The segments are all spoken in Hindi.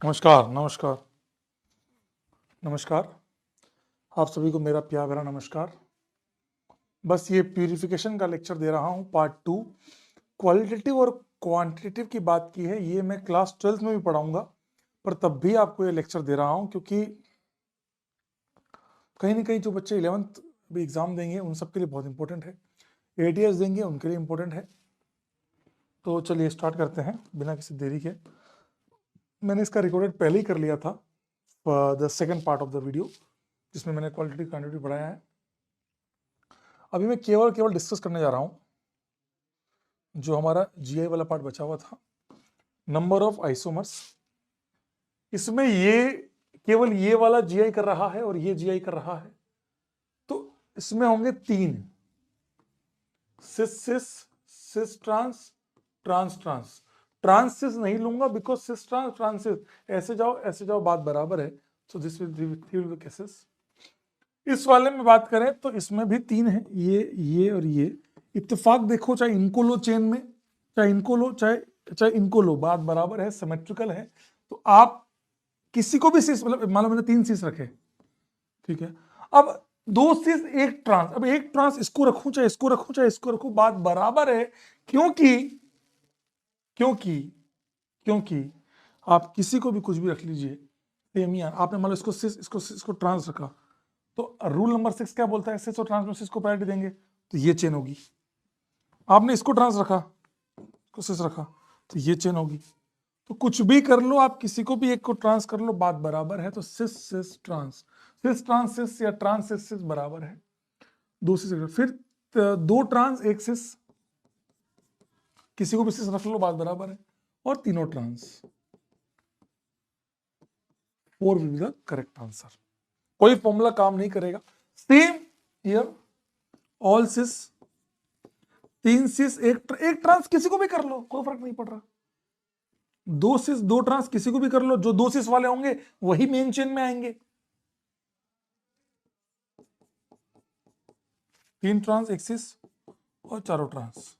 नमस्कार नमस्कार नमस्कार। आप सभी को मेरा प्यार भरा नमस्कार। बस ये प्यूरिफिकेशन का लेक्चर दे रहा हूँ, पार्ट 2। क्वालिटेटिव और क्वांटिटेटिव की बात की है, ये मैं क्लास 12th में भी पढ़ाऊंगा, पर तब भी आपको ये लेक्चर दे रहा हूँ क्योंकि कहीं ना कहीं जो बच्चे 11th भी एग्जाम देंगे उन सबके लिए बहुत इंपॉर्टेंट है, ATS देंगे उनके लिए इंपॉर्टेंट है। तो चलिए स्टार्ट करते हैं बिना किसी देरी के। मैंने इसका रिकॉर्डेड पहले ही कर लिया था, the second part of the video, जिसमें मैंने क्वालिटी क्वांटिटी पढ़ाया है। अभी मैं केवल डिस्कस करने जा रहा हूँ जो हमारा GI वाला पार्ट बचा हुआ था, नंबर ऑफ आइसोमर्स। इसमें ये केवल ये वाला GI कर रहा है और ये GI कर रहा है, तो इसमें होंगे 3, cis cis, cis trans, trans trans. Trans cis नहीं लूंगा because cis trans trans cis, ऐसे जाओ बात बराबर है, तो दिस विल बी केसेस। इस वाले में बात करें तो इसमें भी 3 है, ये और ये। इत्तेफाक देखो, चाहे इनको लो चेन में, चाहे इनको लो, चाहे इनको लो, बात बराबर है, सिमेट्रिकल है। तो आप किसी को भी सीस, मतलब मान लो मैंने 3 सीस रखे, ठीक है। अब 2 सीस एक ट्रांस, अब एक ट्रांस इसको रखूं चाहे इसको रखूं चाहे इसको रखूं, बात बराबर है। क्योंकि क्योंकि क्योंकि आप किसी को भी कुछ भी रख लीजिए, सेम ही आपने मान लो इसको सीस, इसको ट्रांस रखा, तो रूल नंबर 6 क्या बोलता है, सिस और ट्रांस में सिस को प्रायोरिटी देंगे, तो ये चेन होगी। आपने इसको ट्रांस रखा, इसको सिस रखा, तो ये चेन होगी। तो कुछ भी कर लो, आप किसी को भी एक को ट्रांस कर लो, बात बराबर है। तो सिस सिस ट्रांस, सिस ट्रांस सिस या ट्रांस सिस सिस बराबर है 2 सिस। फिर 2 ट्रांस 1 सिस, किसी को भी सिस रख लो, बात बराबर है। और तीनों trans, 4 will be the correct answer. कोई फॉर्मूला काम नहीं करेगा। Same here, all cis, 3 cis एक ट्रांस, किसी को भी कर लो, कोई फर्क नहीं पड़ रहा। 2 सिस 2 ट्रांस किसी को भी कर लो, जो 2 सिस वाले होंगे वही मेन चेन में आएंगे। 3 ट्रांस 1 सिस और चारों ट्रांस।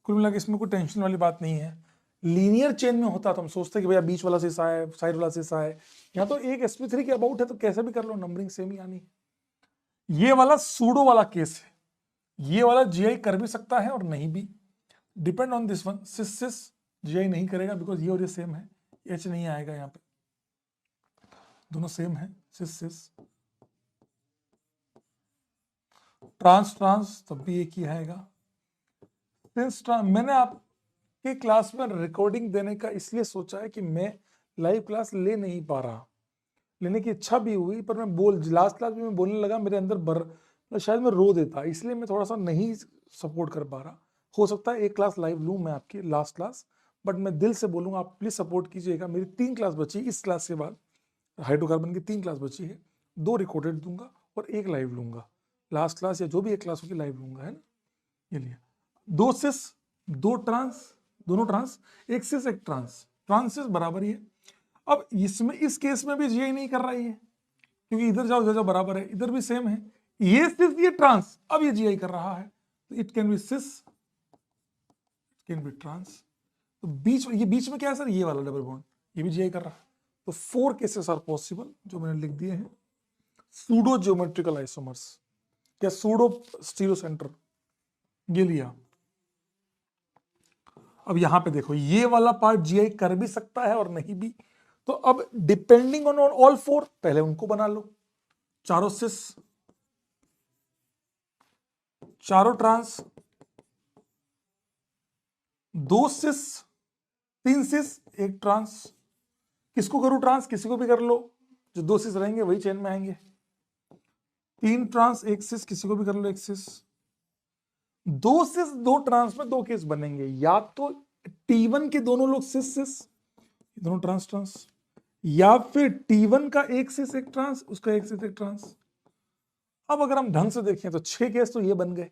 कुल मिला के इसमें कोई टेंशन वाली बात नहीं है। लीनियर चेन में होता तो हम सोचते कि भैया बीच वाला सिस आए, साइड वाला सिस आए। यहाँ तो एक sp3 के अबाउट है, तो कैसे भी कर लो, नंबरिंग सेम ही आनी। ये वाला सूडो वाला केस है, ये वाला GI कर भी सकता है और नहीं भी, depend on this one. Cis cis GI नहीं करेगा बिकॉज ये और ये सेम है, H नहीं आएगा यहाँ पे, दोनों सेम है। सिस सिस, ट्रांस ट्रांस तब भी एक ही आएगा। सिस ट्रांस, मैंने आपके क्लास में रिकॉर्डिंग देने का इसलिए सोचा है कि मैं लाइव क्लास ले नहीं पा रहा, लेने की इच्छा भी हुई, पर मैं लास्ट क्लास में मैं बोलने लगा, मेरे अंदर शायद मैं रो देता, इसलिए मैं थोड़ा सा नहीं सपोर्ट कर पा रहा। हो सकता है एक क्लास लाइव लूँ मैं आपकी, लास्ट क्लास, बट मैं दिल से बोलूँगा आप प्लीज़ सपोर्ट कीजिएगा। मेरी 3 क्लास बची, इस क्लास के बाद हाइड्रोकार्बन की 3 क्लास बची है, 2 रिकॉर्डेड दूंगा और 1 लाइव लूंगा। लास्ट क्लास या जो भी एक क्लास होगी लाइव लूंगा, है ना। ये लिया 2 सिस 2 ट्रांस, दोनों ट्रांस, 1 सिस 1 ट्रांस, ट्रांसिस बराबर ही है। अब इसमें इस केस में भी GI नहीं कर रही है, क्योंकि इधर जाओ बराबर है, इधर भी सेम है। ये सिस ये ट्रांस, अब ये GI कर रहा है, तो it can be cis, it can be trans. तो बीच में क्या है सर, ये वाला डबल बॉन्ड, ये भी GI कर रहा है। तो 4 केसेस आर पॉसिबल जो मैंने लिख दिए हैं। सूडो ज्योमेट्रिकल आइसोमर्स या सूडो स्टीरियो सेंटर, ये लिया। अब यहां पे देखो, ये वाला पार्ट GI कर भी सकता है और नहीं भी। तो अब डिपेंडिंग ऑन ऑल 4, पहले उनको बना लो, चारों सिस, चारों ट्रांस, 2 सिस 3 सिस 1 ट्रांस। किसको करूं ट्रांस, किसी को भी कर लो, जो 2 सिस रहेंगे वही चेन में आएंगे। 3 ट्रांस 1 सिस, किसी को भी कर लो 1 सिस। 2 सिस 2 ट्रांस में 2 केस बनेंगे, या तो T1 के दोनों लोग सिस सिस, दोनों ट्रांस ट्रांस, या फिर T1 का 1 सिस 1 ट्रांस, उसका 1 सिस 1 ट्रांस। अब अगर हम ढंग से देखें तो 6 केस तो ये बन गए।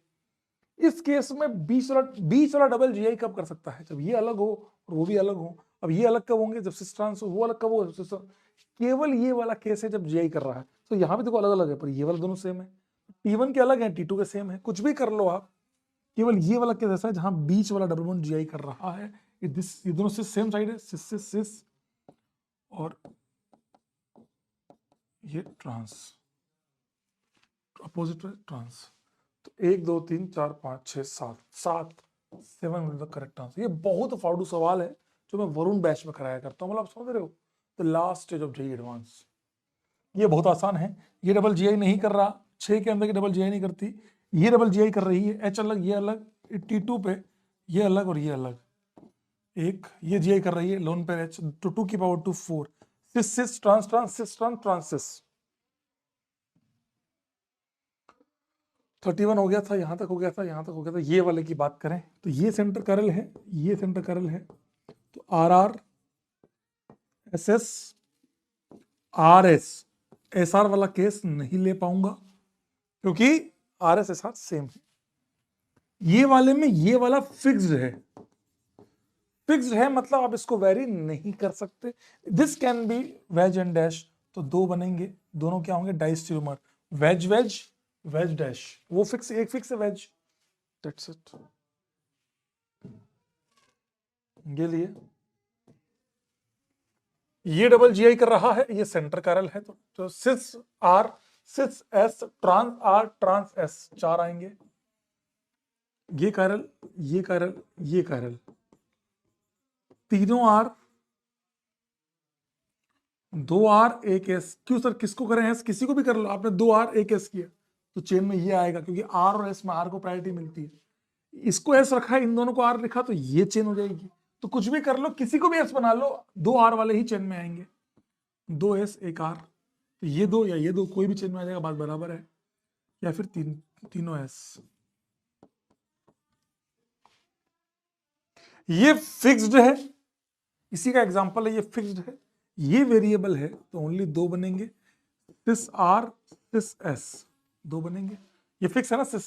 इस केस में बीच वाला डबल GI कब कर सकता है, जब ये अलग हो और वो भी अलग हो। अब ये अलग कब होंगे, जब सिस ट्रांस हो, वो अलग कब हो जब सिस। केवल ये वाला केस है जब GI कर रहा है। तो यहाँ भी देखो अलग अलग है, पर ये वाला दोनों सेम है। T1 के अलग है, T2 के सेम है, कुछ भी कर लो आप। केवल ये वाला केस ऐसा है जहां बीच वाला डबल बॉन्ड GI कर रहा है। ये दोनों सिस सेम साइड है, सिस सिस सिस, और ये ट्रांस, अपोजिट ट्रांस। तो 1 2 3 4 5 6 7 7 विल द करेक्ट आंसर। ये बहुत फाड़ू सवाल है जो मैं वरुण बैच में कराया करता हूँ, मतलब आप समझ रहे हो, the last stage of JEE advance. ये बहुत आसान है, ये डबल जीआई नहीं कर रहा, 6 के अंदर की डबल जीआई नहीं करती, ये डबल जीआई कर रही है, एच अलग ये अलग, T2 पे ये अलग और ये अलग, एक ये जीआई कर रही है लोन पे एच, तो 2 की power 2 4, cis cis trans trans cis trans trans cis. 31 हो गया था, यहां तक हो गया था, यहां तक हो गया था। ये वाले की बात करें तो ये सेंटर करल है, ये सेंटर करल है, तो R R S S R S, S R वाला केस नहीं ले पाऊंगा क्योंकि R S S R same है। ये वाले में ये वाला फिक्स्ड है, फिक्स्ड है मतलब आप इसको वेरी नहीं कर सकते। This can be wedge and dash, तो 2 बनेंगे, दोनों क्या होंगे diastereomer, wedge wedge wedge dash, वो फिक्स, एक फिक्स है वेज, दैट्स इट। ये लिए ये डबल जीआई कर रहा है, ये सेंटर कैरल है, तो cis R cis S trans R trans S 4 आएंगे, ये कैरल ये कैरल ये कैरल, तीनों आर 2 आर 1 एस। क्यों सर, किसको करें एस, किसी को भी कर लो, आपने 2 आर 1 एस किया तो चेन में ये आएगा, क्योंकि आर और एस में आर को प्रायोरिटी मिलती है, इसको एस रखा है, इन दोनों को आर लिखा, तो ये चेन हो जाएगी। तो कुछ भी कर लो, किसी को भी एस बना लो, 2 आर वाले ही चेन में आएंगे, 2 एस 1 आर, तो ये 2 या ये 2 कोई भी चेन में आ जाएगा, बात बराबर है, या फिर तीनों एस। ये फिक्स्ड है, इसी का एग्जांपल है, ये फिक्स्ड है, ये वेरिएबल है, तो ओनली 2 बनेंगे, सिस आर सिस एस 2 बनेंगे, ये फिक्स है ना, सिस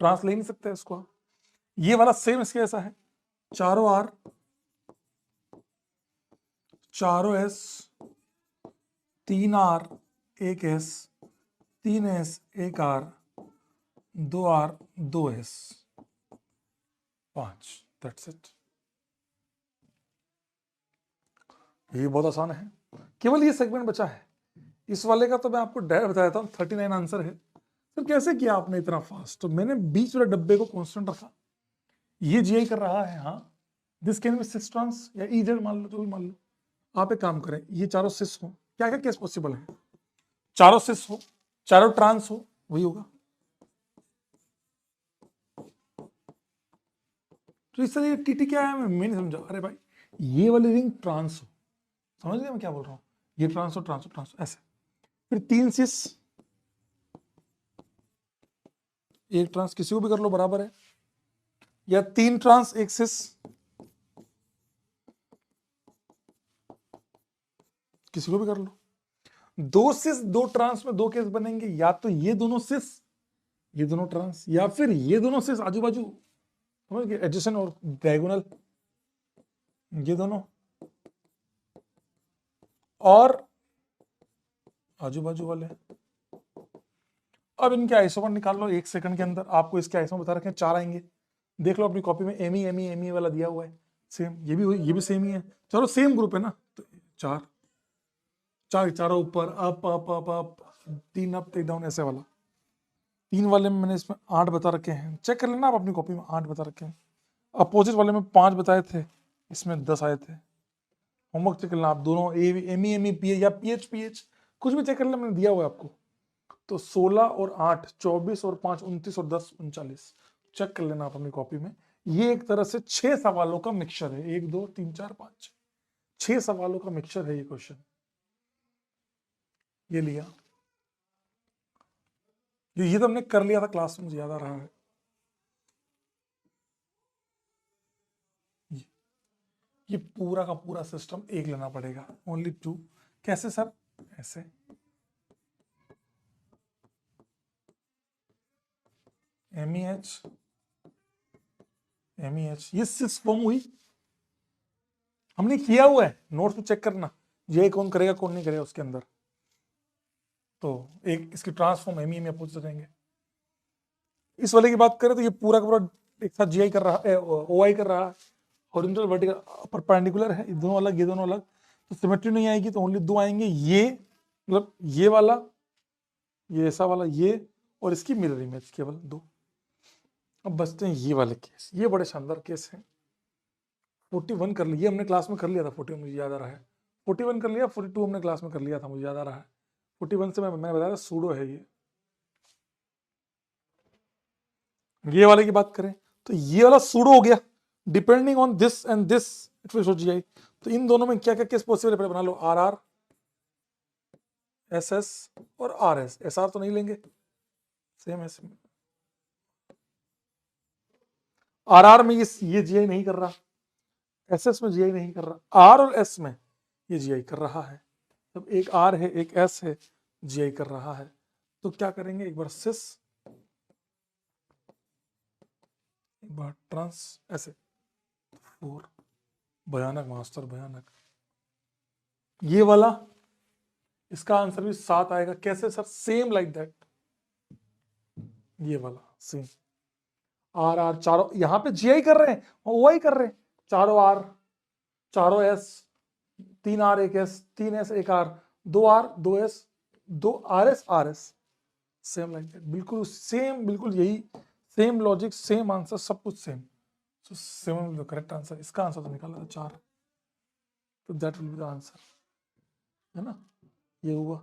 ट्रांस ले नहीं सकते इसको आप। ये वाला सेम इसके ऐसा है, चारों आर चारों S 3 R 1 S 3 S 1 R 2 R 2 S 5, that's it. ये बहुत आसान है, केवल ये सेगमेंट बचा है। इस वाले का तो मैं आपको डायरेक्ट बता देता हूँ, 39 आंसर है। सर कैसे किया आपने इतना फास्ट, तो मैंने बीच वाले डब्बे को कांस्टेंट रखा, ये जीआई कर रहा है, हाँ, this can be cis trans या ईजेड मान लो, जो भी मान लो। आप एक काम करें, ये चारों सिस हो, क्या क्या केस पॉसिबल है, चारों सिस हो, चारों ट्रांस हो, वही होगा। तो इस तरह ये टीटी क्या है, मैं नहीं समझा। अरे भाई, ये वाली रिंग ट्रांस हो, समझ गए मैं क्या बोल रहा हूँ, ये ट्रांस हो ट्रांस हो ट्रांस हो, ऐसे। फिर 3 सिस 1 ट्रांस, किसी को भी कर लो बराबर है, या 3 ट्रांस 1 सिस, किसी को भी कर लो। 2 सिस 2 ट्रांस में 2 केस बनेंगे, या तो ये दोनों सिस ये दोनों ट्रांस, या फिर ये दोनों सिस आजू बाजू, समझ गए, एडजेसेंट और डायगोनल, ये दोनों और आजू बाजू वाले। अब इनके आइसोमर निकाल लो 1 सेकंड के अंदर, आपको इसके आइसोमर बता रखे हैं 4 आएंगे, देख लो अपनी कॉपी में, एमी वाला दिया हुआ है, सेम, ये भी सेम ही है, चलो सेम ग्रुप है ना, तो 4 चारों ऊपर, up up up up, 3 up 3 down, ऐसे वाला। 3 वाले में मैंने इसमें 8 बता रखे हैं, चेक कर लेना आप अपनी कॉपी में, 8 बता रखे हैं। अपोजिट वाले में 5 बताए थे, इसमें 10 आए थे। होमवर्क चेक कर लेना आप, दोनों एमी पी या पीएच कुछ भी चेक कर लेना, मैंने दिया हुआ है आपको। तो 16 और 8 24 और 5 29 और 10 39, चेक कर लेना आप अपनी कॉपी में। ये एक तरह से 6 सवालों का मिक्सचर है, 1 2 3 4 5 6 सवालों का मिक्सचर है ये क्वेश्चन। ये लिया, ये तो हमने कर लिया था क्लास में, मुझे याद आ रहा है। ये पूरा का पूरा सिस्टम एक लेना पड़ेगा, ओनली 2। कैसे सर, ऐसे, एमईएच ये सिस फॉर्म हुई, हमने किया हुआ है, नोट्स में चेक करना, ये कौन करेगा कौन नहीं करेगा उसके अंदर। तो एक इसकी ट्रांसफॉर्म एमई में अपोजिट रहेंगे। इस वाले की बात करें तो ये पूरा का पूरा एक साथ जीआई कर रहा है, ओआई कर रहा है, हॉरिजॉन्टल वर्टिकल परपेंडिकुलर है, ये दोनों अलग ये दोनों अलग, तो सिमेट्री नहीं आएगी तो ओनली 2 आएंगे, ये मतलब ये वाला, ये ऐसा वाला, ये और इसकी मिरर इमेज, केवल 2। अब बचते हैं ये वाले केस, ये बड़े शानदार केस हैं। 41 कर लिया हमने क्लास में, कर लिया था 41, मुझे याद आ रहा है। 41 कर लिया, 42 हमने क्लास में कर लिया था, मुझे याद आ रहा है। 41 से मैंने बताया था सूडो है ये वाले की बात करें तो ये वाला सूडो हो गया, depending on this and this it will show GI. तो इन दोनों में क्या क्या केस पॉसिबल है, बना लो, आर आर, एस एस और आर एस। एस आर तो नहीं लेंगे, सेम है, सेम। आर आर में ये जीआई नहीं कर रहा, एस एस में जीआई नहीं कर रहा, आर और एस में ये जीआई कर रहा है। तब एक आर है एक एस है, जीआई कर रहा है। तो क्या करेंगे, एक बार सिस, एक बार ट्रांस, ऐसे 4। भयानक मास्टर, भयानक। ये वाला, इसका आंसर भी 7 आएगा। कैसे सर? सेम लाइक दैट, ये वाला सेम। आर आर चारों यहां पे जीआई कर रहे हैं, ओआई कर रहे हैं। चारों आर, चारों S, 3 R 1 S, 3 S 1 R, 2 R 2 S 2 R S, same like that, बिल्कुल सेम, बिल्कुल यही सेम लॉजिक, सेम आंसर, सब कुछ same. So 7 the correct answer. इसका आंसर तो निकाला था 4, तो that will be the answer, है ना। ये हुआ।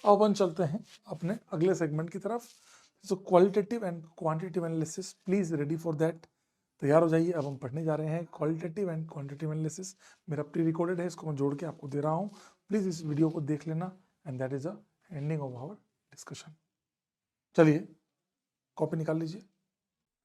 अब अपन चलते हैं अपने अगले सेगमेंट की तरफ। So qualitative and quantitative analysis, please ready for that, तैयार हो जाइए। अब हम पढ़ने जा रहे हैं क्वालिटेटिव एंड क्वांटिटेटिव एनालिसिस। मेरा प्री रिकॉर्डेड है, इसको मैं जोड़ के आपको दे रहा हूँ, प्लीज इस वीडियो को देख लेना, and that is a ending of our discussion. चलिए कॉपी निकाल लीजिए।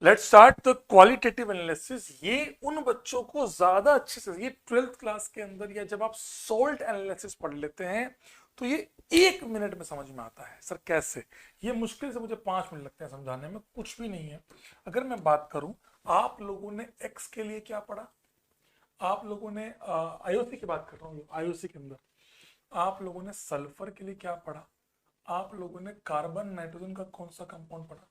Let's start the qualitative analysis. ये उन बच्चों को ज्यादा अच्छे से, ये 12th क्लास के अंदर या जब आप सॉल्ट एनालिसिस पढ़ लेते हैं तो ये 1 मिनट में समझ में आता है। सर कैसे? ये मुश्किल से मुझे 5 मिनट लगते हैं समझाने में, कुछ भी नहीं है। अगर मैं बात करूं, आप लोगों ने एक्स के लिए क्या पढ़ा? आप लोगों ने आईओसी की बात कर रहा हूँ, आईओसी के अंदर आप लोगों ने सल्फर के लिए क्या पढ़ा? आप लोगों ने कार्बन नाइट्रोजन का कौन सा कंपाउंड पढ़ा?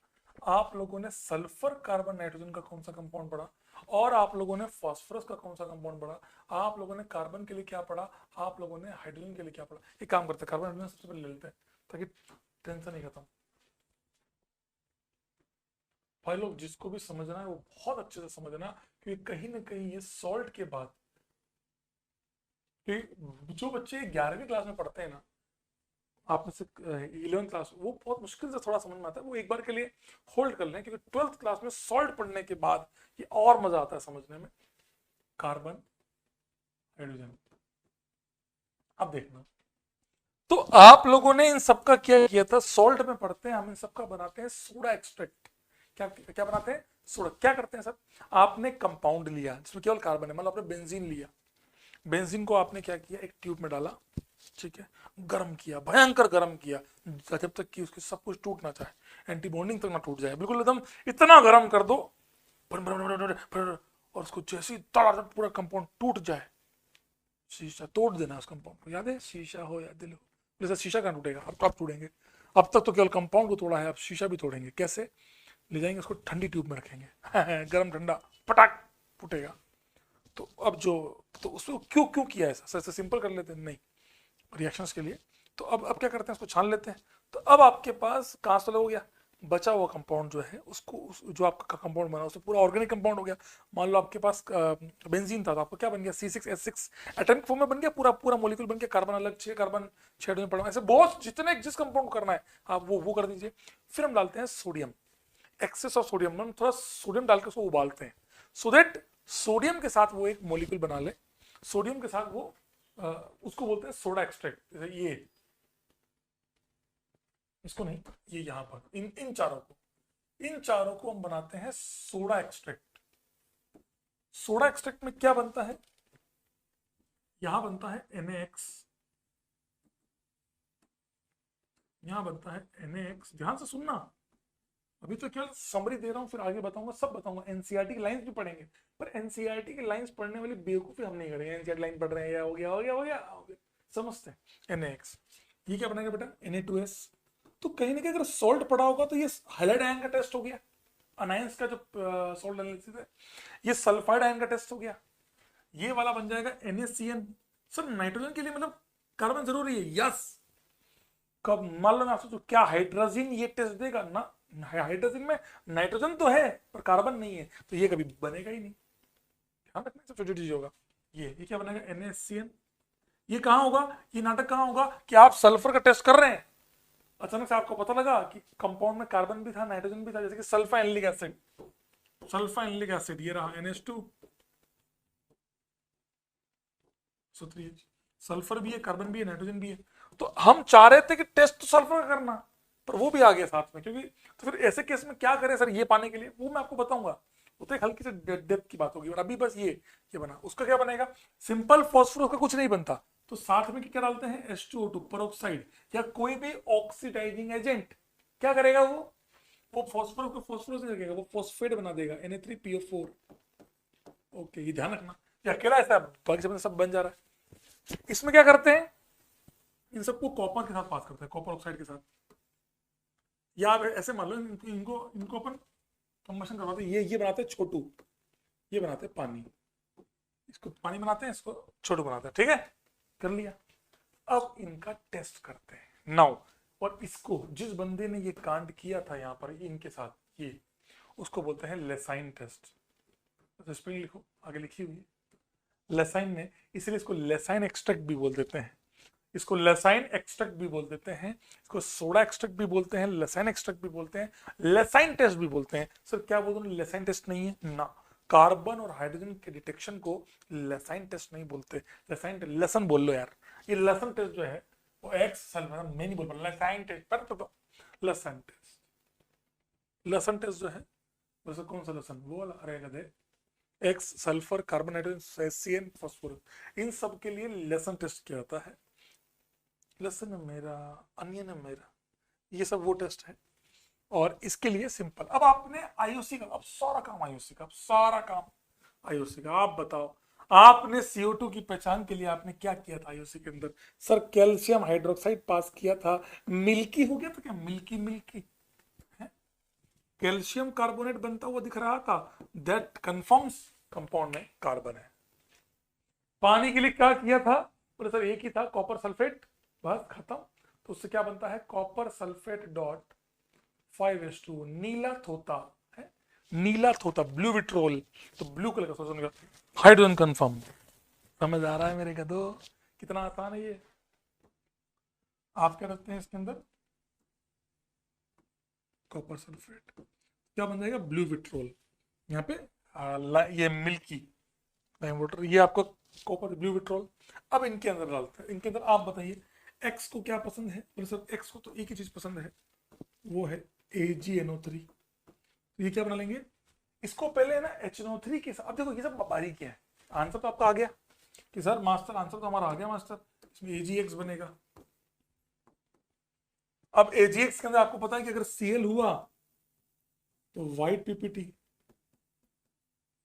आप लोगों ने सल्फर कार्बन नाइट्रोजन का कौन सा कंपाउंड पढ़ा? और आप लोगों ने फास्फोरस का कौन सा कंपाउंड पढ़ा? आप लोगों ने कार्बन के लिए क्या पढ़ा? आप लोगों ने हाइड्रोजन के लिए क्या पढ़ा? एक काम करते हैं, कार्बन हाइड्रोजन सबसे पहले ले लेते हैं ताकि टेंशन नहीं खत्म। भाई लोग, जिसको भी समझना है वो बहुत अच्छे से समझना, क्योंकि कहीं ना कहीं ये सॉल्ट के बाद, जो बच्चे 11वीं क्लास में पढ़ते हैं ना, आप में से 11th क्लास, वो बहुत मुश्किल से थोड़ा समझ में आता है, वो एक बार के लिए होल्ड कर लें, क्योंकि 12th क्लास में सॉल्ट पढ़ने के बाद ये और मजा आता है समझने में। Carbon, hydrogen. अब देखना, तो आप लोगों ने इन सबका क्या किया था? सॉल्ट में पढ़ते हैं हम, इन सबका बनाते हैं सोडा एक्सट्रैक्ट। क्या क्या बनाते हैं? सोडा। क्या करते हैं सर? आपने कंपाउंड लिया जिसमें केवल कार्बन है, मतलब आपने बेंजीन लिया, बेंजीन को आपने क्या किया, एक ट्यूब में डाला, ठीक है, गर्म किया, भयंकर गर्म किया, जब तक कि उसके सब कुछ टूट ना चाहे, एंटी बॉन्डिंग तक ना टूट जाए, बिल्कुल एकदम इतना गर्म कर दो, और उसको जैसे ही पूरा कंपाउंड टूट जाए, शीशा तोड़ देना उस कंपाउंड को। याद है, शीशा हो या दिल हो, जैसे शीशा कहाँ टूटेगा, अब तो आप टूटेंगे। अब तक तो केवल कंपाउंड को तोड़ा है, अब शीशा भी तोड़ेंगे। कैसे? ले जाएंगे उसको, ठंडी ट्यूब में रखेंगे गर्म ठंडा पटाक फूटेगा। तो अब जो, तो उसको क्यों क्यों किया ऐसा? ऐसे सिंपल कर लेते हैं? नहीं, रिएक्शंस के लिए। तो अब क्या करते हैं, उसको छान लेते हैं। तो अब आपके पास कहाँ से हो गया, बचा हुआ कंपाउंड जो है उसको, जो आपका कंपाउंड बना उसको पूरा ऑर्गेनिक कंपाउंड हो गया। मान लो आपके पास बेंजीन था, तो आपको क्या बन गया, C6H6 एटॉमिक फॉर्म में बन गया, पूरा पूरा मॉलिक्यूल बन गया। कार्बन अलग, 6 कार्बन 6 में पड़ा, ऐसे बहुत, जितने जिस कंपाउंड करना है आप वो कर दीजिए। फिर हम डालते हैं सोडियम, एक्सेस ऑफ सोडियम, हम थोड़ा सोडियम डाल के उसको उबालते हैं, सो दैट सोडियम के साथ वो एक मॉलिक्यूल बना ले। सोडियम के साथ वो उसको बोलते हैं सोडा एक्सट्रैक्ट। जैसे ये, इसको नहीं, ये यहां पर इन चारों को हम बनाते हैं सोडा एक्सट्रैक्ट। सोडा एक्सट्रैक्ट में क्या बनता है? यहां बनता है NaX, यहां बनता है NaX। ध्यान से सुनना, अभी तो केवल समरी दे रहा हूं, फिर आगे बताऊंगा, सब बताऊंगा। एनसीईआरटी की लाइंस भी पढ़ेंगे, पर एनसीईआरटी की लाइंस पढ़ने वाली बेवकूफी हम नहीं करेंगे। एनसीईआरटी लाइन पढ़ रहे हैं, या हो गया हो गया हो गया हो गया, समझते हैं। NaX, ये क्या बनेगा बेटा, Na2S। तो कहीं ना कहीं अगर सॉल्ट पढ़ा होगा तो ये हाइलाइट आयन का टेस्ट हो गया, अनायंस का जो सॉल्ट एनालिसिस है। ये सल्फाइड आयन का टेस्ट हो गया, ये वाला बन जाएगा NaCN, सर नाइट्रोजन के लिए मतलब कार्बन जरूरी है, यस। कब मान लो मैं आपसे तो क्या हाइड्रोजन ये टेस्ट देगा ना, हाइड्रोजन में नाइट्रोजन तो है पर कार्बन नहीं है, तो ये कभी बनेगा ही नहीं। ध्यान रखना, सब छोटी चीज होगा। ये क्या बनेगा, NaCN। ये कहाँ होगा, ये नाटक कहाँ होगा कि आप सल्फर का टेस्ट कर रहे हैं, अचानक से आपको पता लगा कि कंपाउंड में कार्बन भी था नाइट्रोजन भी था, जैसे कि सल्फा एनिलिक एसिड। सल्फा एनिलिक एसिड ये रहा NH2 So3H, सल्फर भी है, कार्बन भी है, नाइट्रोजन भी है। तो हम चाह रहे थे कि टेस्ट तो सल्फर का करना, पर वो भी आ गया साथ में, क्योंकि तो फिर ऐसे केस में क्या करें सर ये पाने के लिए, वो मैं आपको बताऊंगा। वो तो एक हल्की से डेप्थ की बात होगी, और अभी बस ये बना, उसका क्या बनेगा, सिंपल फॉस्फोरस का कुछ नहीं बनता, तो साथ में क्या डालते हैं, H2O2 peroxide या कोई भी ऑक्सीडाइजिंग एजेंट। क्या करेगा वो फॉस्फोरस को फॉस्फोरस नहीं रखेगा, वो फॉस्फेट बना देगा, Na3PO4। ओके, ये ध्यान रखना, ये अकेला ऐसा बाकी सब बन जा रहा है। इसमें क्या करते हैं, इन सबको कॉपर के साथ पास करते हैं, कॉपर ऑक्साइड के साथ। या आप ऐसे मान लो इनको इनको अपन कंबशन करवाते हैं, ये बनाते हैं छोटू, ये बनाते हैं पानी, इसको पानी बनाते हैं, इसको छोटू बनाते हैं, ठीक है, कर लिया। अब इनका टेस्ट करते हैं नाउ, और इसको जिस बंदे ने ये कांड किया था यहाँ पर इनके साथ, ये उसको बोलते हैं लेसाइन टेस्ट। स्पेलिंग लिखो, आगे लिखी हुई है लेसाइन ने, इसलिए इसको लेसाइन एक्सट्रैक्ट भी बोल देते हैं, इसको लेसाइन एक्सट्रैक्ट भी बोल देते हैं, इसको सोडा एक्सट्रैक्ट भी बोलते हैं, लेसाइन एक्सट्रैक्ट भी बोलते हैं, लेसाइन टेस्ट भी बोलते हैं। सर क्या बोल रहे, लेसाइन टेस्ट नहीं है ना, कार्बन और हाइड्रोजन के डिटेक्शन को लेसाइन टेस्ट नहीं बोलते, लेसाइन लेसन बोल लो यार। ये लेसन टेस्ट जो है वो एक्स सल्फर, मैं नहीं बोल पा रहा, लेसाइन टेस्ट पर तो लेसन टेस्ट, लेसन टेस्ट जो है वैसे कौन सा लेसन, वो वाला, अरे गधे, X sulphur carbon hydrogen HCN phosphorus, इन सब के लिए लेसन टेस्ट किया जाता है। लसन है मेरा, अनियन है मेरा, ये सब वो टेस्ट है। और इसके लिए सिंपल, अब आपने आईओसी का, अब सारा काम आईओसी का, अब सारा काम आईओसी का। आप बताओ, आपने CO2 की पहचान के लिए आपने क्या किया था आईओसी के अंदर, सर कैल्शियम हाइड्रोक्साइड पास किया था, मिल्की हो गया था क्या, मिल्की मिल्की कैल्शियम कार्बोनेट बनता हुआ दिख रहा था, दैट कंफर्म्स कंपाउंड में कार्बन है। पानी के लिए क्या किया था, बोले सर एक ही था, कॉपर सल्फेट, बस खत्म। तो उससे क्या बनता है, कॉपर सल्फेट डॉट 5H2, नीला थोता है, नीला थोता ब्लू विट्रोल, तो ब्लू कलर का सोचने का हाइड्रोजन कंफर्म। समझ आ रहा है मेरे गधो, कितना आसान है ये। आप क्या रखते हैं इसके अंदर, कॉपर सल्फेट, क्या बन जाएगा, ब्लू विट्रोल। यहाँ पे ये मिल्की लाइम वाटर, ये आपको कॉपर ब्लू विट्रोल। अब इनके अंदर डालते हैं, इनके अंदर आप बताइए एक्स को क्या पसंद है, बोले सर एक्स को तो एक ही चीज पसंद है, वो है AgNO3। तो ये क्या बना लेंगे, इसको पहले ना HNO3 के साथ, अब देखो ये सब बारीक है, आंसर तो आपका आ गया कि सर मास्टर, आंसर तो हमारा आ गया मास्टर, इसमें AgX बनेगा। अब AgX के अंदर आपको पता है कि अगर Cl हुआ तो व्हाइट PPT,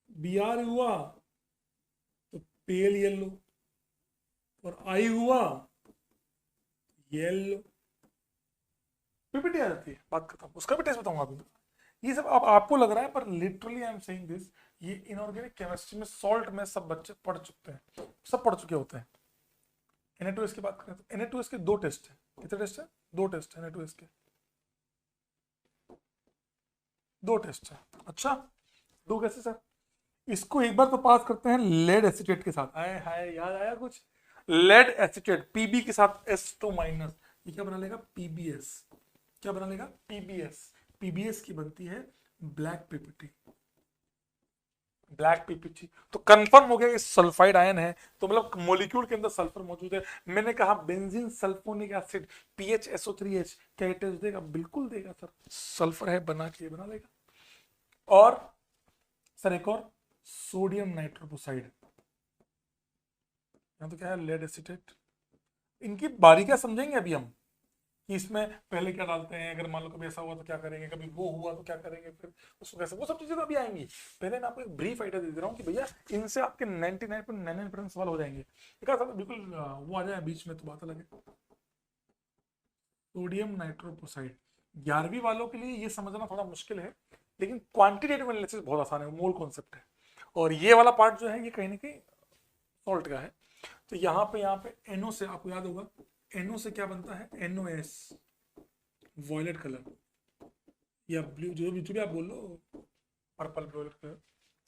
Br हुआ तो पेल येलो, और I हुआ येलो, PPT आ जाती है, बात खत्म। उसका भी टेस्ट बताऊंगा अभी। ये सब अब आपको लग रहा है, पर literally I am saying this, ये इनऑर्गेनिक केमिस्ट्री में सॉल्ट में सब बच्चे पढ़ चुके हैं, सब पढ़ चुके होते हैं। Na2S की बात करें तो Na2S के दो टेस्ट है, कितने टेस्ट है, दो टेस्ट है Na2S के, दो टेस्ट है। अच्छा, दो कैसे सर, इसको एक बार तो पास करते हैं लेड एसिटेट के साथ, आए हाय याद आया कुछ, लेड एसिटेट Pb के साथ S2 माइनस, ये क्या बना लेगा, PbS। क्या बना लेगा, PbS। PbS की बनती है ब्लैक PPT, ब्लैक PPT। तो कंफर्म हो गया कि सल्फाइड आयन है, तो मतलब मॉलिक्यूल के अंदर सल्फर मौजूद है। मैंने कहा बेंजीन सल्फोनिक एसिड PHSO3H, क्या टेस्ट देगा, बिल्कुल देगा सर, सल्फर है बना के बना लेगा। और सर एक और, सोडियम नाइट्रोपोसाइड, यहाँ तो क्या है, लेड एसिटेट। इनकी बारीकियां समझेंगे अभी हम, कि इसमें पहले क्या डालते हैं, अगर मान लो कभी ऐसा हुआ तो क्या करेंगे, कभी वो हुआ तो क्या करेंगे, फिर उसको कैसे, वो सब चीजें तो अभी आएंगी। पहले मैं आपको एक ब्रीफ आइडिया दे रहा हूँ कि भैया इनसे आपके 99.99% सवाल हो जाएंगे, एक आध बिल्कुल वो आ जाए बीच में तो बात अलग है। सोडियम नाइट्रोपोसाइड 11वीं वालों के लिए ये समझना थोड़ा मुश्किल है, लेकिन क्वांटिटेटिव एनालिसिस बहुत आसान है, मोल कॉन्सेप्ट है। और ये वाला पार्ट जो है ये कहीं ना कहीं सॉल्ट का है। तो यहाँ पे NO से आपको याद होगा, NO से क्या बनता है, NOS, वॉयलेट कलर या ब्लू, जो भी आप बोल लो, पर्पल वॉयलेट कलर,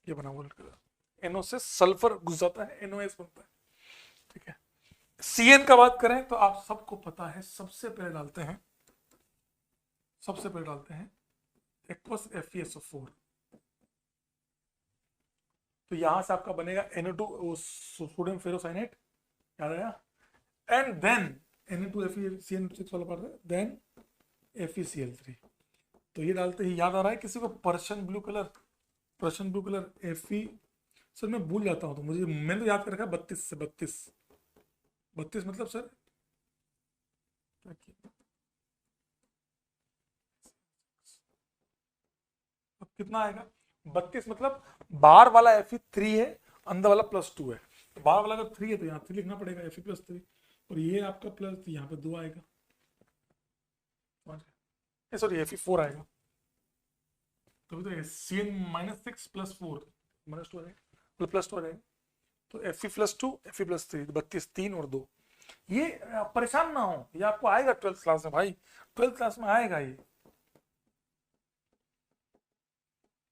ये बना वॉयलेट कलर। NO से सल्फर घुस जाता है, NOS बनता है, ठीक है। CN का बात करें तो आप सबको पता है, सबसे पहले डालते हैं एक्वस FeSO4। तो यहां से आपका बनेगा NO2 सोडियम फेरोसाइनेट, याद आया, एंड देन Na2FeCN6 वाला पार्ट है, देन FeCl3। तो ये डालते ही याद आ रहा है किसी को Persian blue colour Fe, sir मैं भूल जाता हूँ, तो मुझे, मैंने तो याद कर रखा है 32 से 32 मतलब सर क्या किया, अब कितना आएगा, 32 मतलब बाहर वाला Fe3 है, अंदर वाला +2 है, तो बाहर वाला अगर 3 है तो यहाँ 3 लिखना पड़ेगा, Fe+3, और ये आपका प्लस, तो यहाँ पे 2 आएगा, सॉरी Fe4 आएगा, तो CN-6 + 4 -2 आएगा, +2 आएगा, तो Fe+2 Fe+3, 32, 3 और 2। ये परेशान ना हो, ये आपको आएगा 12th क्लास में भाई, 12th क्लास में आएगा ये,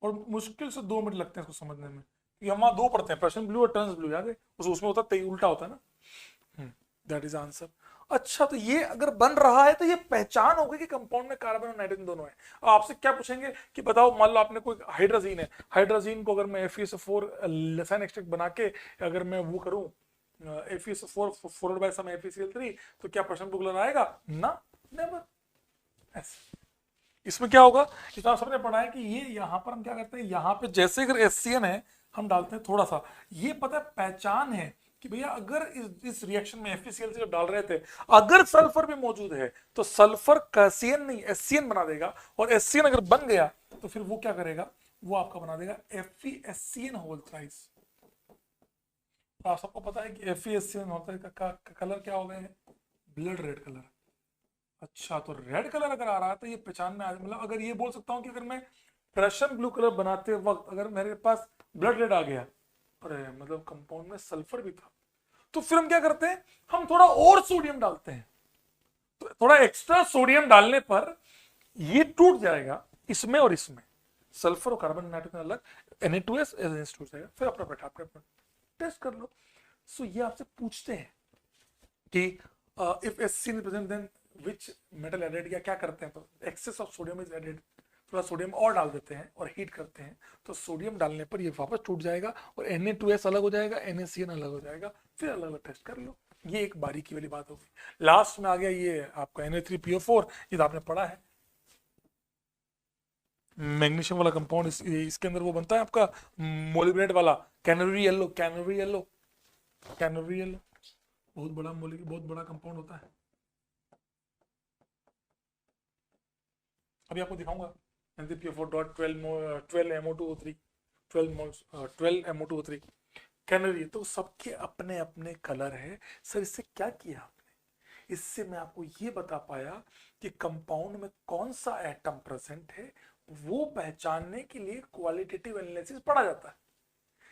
और मुश्किल से 2 मिनट लगते हैं इसको समझने में, क्योंकि हम वहां 2 पढ़ते हैं, पर्शियन ब्लू और टर्न्स ब्लू, याद है, उसमें होता है उल्टा होता है ना, दैट इज आंसर। अच्छा, तो ये अगर बन रहा है तो ये पहचान होगी कि कंपाउंड में कार्बन और नाइट्रोजन दोनों है। आपसे क्या पूछेंगे कि बताओ, मान लो आपने कोई हाइड्रोजीन है, हाइड्रोजीन को अगर मैं FeSO4 लैसाइन एक्सट्रैक्ट बना के अगर मैं वो करूं, FeSO4 फॉरवर्ड बाय सम FeCl3, तो क्या पर्शियन ब्लू कलर आएगा ना, नेवर। ऐसे इसमें क्या होगा, इसमें सबने पढ़ा है कि ये यहाँ पर हम क्या करते हैं, यहाँ पे जैसे अगर HCN है हम डालते हैं थोड़ा सा, ये पता है पहचान है कि भैया अगर इस रिएक्शन में FeCl3 जब डाल रहे थे, अगर सल्फर भी मौजूद है तो सल्फर का CN नहीं HCN बना देगा, और HCN अगर बन गया तो फिर वो क्या करेगा, वो आपका बना देगा FeSCN होल थ्राइस। तो आप सबको पता है कि FeSCN होता है का कलर क्या हो गया है, ब्लड रेड कलर। अच्छा, तो रेड कलर अगर आ रहा है तो ये पहचान में आ, मतलब अगर ये बोल सकता हूँ कि अगर मैं पर्शियन ब्लू कलर बनाते वक्त अगर मेरे पास ब्लड रेड आ गया, अरे मतलब कंपाउंड में सल्फर भी था, तो फिर हम क्या करते हैं, हम थोड़ा और सोडियम डालते हैं, तो थोड़ा एक्स्ट्रा सोडियम डालने पर ये टूट जाएगा इसमें और इसमें, सल्फर और कार्बन नाइट्रोजन अलग, Na2S टूट जाएगा, फिर अपना बैठा अपना टेस्ट कर लो। सो ये आपसे पूछते हैं कि if HCN is present then which metal added, या क्या करते हैं, तो excess of sodium is added, थोड़ा सोडियम और डाल देते हैं और हीट करते हैं, तो सोडियम डालने पर ये वापस टूट जाएगा और Na2S अलग हो जाएगा, NaCN अलग हो जाएगा, फिर अलग अलग टेस्ट कर लो। ये एक बारीकी वाली बात होगी। लास्ट में आ गया ये आपका Na3PO4, ये तो आपने पढ़ा है, मैग्नीशियम वाला कंपाउंड, इसके अंदर वो बनता है आपका मोलिब्डेनेट वाला, कैनरी येलो, बहुत बड़ा बहुत बड़ा कंपाउंड होता है। अभी आपको दिखाऊंगा Na3PO4.12MO2O3 कैनरी, तो सबके अपने अपने कलर है। सर इससे क्या किया आपने, इससे मैं आपको ये बता पाया कि कंपाउंड में कौन सा एटम प्रेजेंट है, वो पहचानने के लिए क्वालिटेटिव एनालिसिस पढ़ा जाता है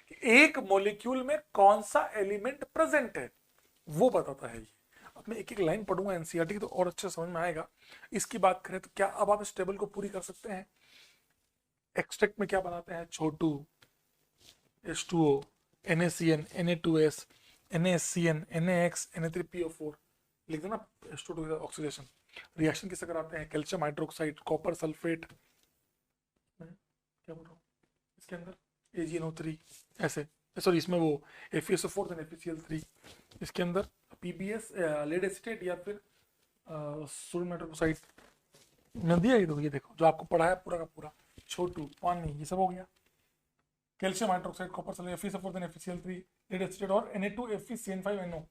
कि एक मॉलिक्यूल में कौन सा एलिमेंट प्रेजेंट है, वो बताता है ये। अब मैं एक एक लाइन पढ़ूंगा एनसीईआरटी की तो और अच्छे समझ में आएगा। इसकी बात करें तो क्या अब आप इस टेबल को पूरी कर सकते हैं। एक्सट्रैक्ट में क्या बनाते हैं, छोटू, H2O, NaCN, Na2S, NaSCN, NaX, Na3PO4, लिख देना H2O ऑक्सीडेशन। रिएक्शन किससे कराते हैं, कैल्शियम हाइड्रोक्साइड, कॉपर सल्फेट, क्या बोल रहा हूँ, इसके अंदर AgNO3, ऐसे, सॉरी इसमें वो FeSO4 देन FeCl3, इसके अंदर PBS लेड एसिटेट या फिर सोडियम नाइट्रोक्साइड में दिया, ये देखो जो आपको पढ़ा है पूरा का पूरा, छोटू, पानी, ये सब हो गया। Calcium hydroxide, copper sulphate, FeSO4 then FeCl3, lead acetate और Na2FeCN5NO,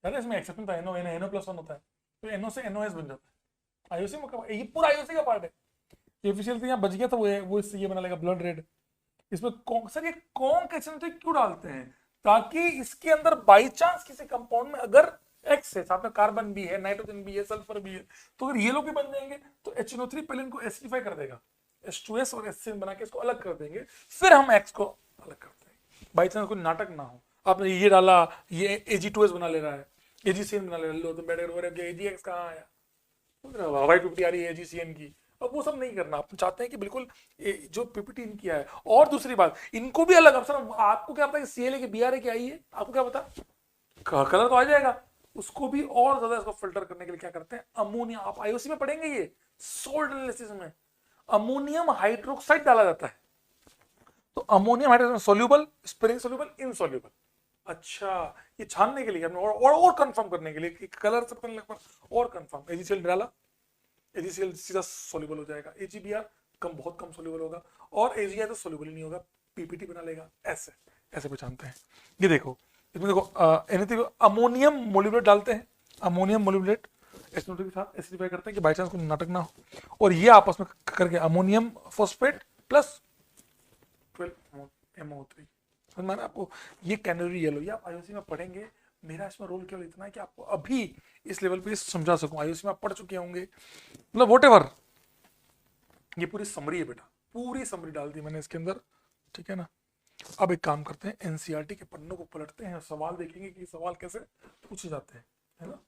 याद है इसमें एक्सेप्शन था, NO+1 होता है, तो NO से NOS बन जाता है। आईओसी में ये पूरा आईओसी का पार्ट है। FeCl3 यहाँ बच गया तो वो इससे ये बना लेगा ब्लड रेड। इसमें सर ये कॉन्केटनेटेड क्यों डालते हैं, ताकि इसके अंदर बाई चांस किसी कंपाउंड में अगर X है, साथ में कार्बन भी है, नाइट्रोजन भी है, सल्फर भी है, तो अगर ये लोग भी बन जाएंगे तो HNO3 पहले इनको एसिडिफाई कर देगा, H2S और HCN बना के इसको अलग कर देंगे, फिर हम X को अलग करते हैं, बाई चांस कोई नाटक ना हो। आपने ये डाला, ये Ag2S बना ले रहा है, AgCN बना ले रहा है, लो तो बैठे AgX कहाँ आया, हवाई पीपीटी आ रही है AgCN की। अब वो सब नहीं करना, आप चाहते हैं कि बिल्कुल जो पीपीटी इनकी है। और दूसरी बात, इनको भी अलग अफसर, आपको क्या पता है CLA की BRA की आई है, आपको क्या पता, कलर तो आ जाएगा, उसको भी और ज्यादा इसको फिल्टर करने के लिए क्या करते हैं, अमोनिया, आप आईओसी में पढ़ेंगे ये सोल्ट एनालिसिस में, अमोनियम हाइड्रोक्साइड डाला जाता है। तो ammonium hydroxide soluble, spring soluble, insoluble. अच्छा, ये छानने के लिए हमने और कंफर्म करने के लिए कि कलर से पता नहीं लग पा, और कंफर्म एजीसीएल डाला, एजीसीएल सीधा सोल्यूबल हो जाएगा, एजीबीआर कम, बहुत कम सोल्यूबल होगा, और एजीआई तो सोल्यूबल ही नहीं होगा, पीपीटी बना लेगा। ऐसे ऐसे पहचानते हैं। ये देखो, इसमें देखो एनीथिंग अमोनियम मोलिब्लेट डालते हैं, अमोनियम मोलिब्लेट एसिडिफाई के साथ एसिडिफाई करते हैं कि बाई चांस कोई नाटक ना हो, और ये आपस में करके अमोनियम फॉस्फेट प्लस 12 MO3। समझ में आपको, ये कैनरी येलो, ये आप आईओसी में पढ़ेंगे। मेरा इसमें रोल केवल इतना है कि आपको अभी इस लेवल पे समझा सकूं, आईओसी में आप पढ़ चुके होंगे, मतलब वॉटेवर। ये पूरी समरी है बेटा, पूरी समरी डाल दी मैंने इसके अंदर, ठीक है ना। अब एक काम करते हैं, एनसीईआरटी के पन्नों को पलटते हैं, सवाल देखेंगे कि सवाल कैसे पूछे जाते हैं, है ना।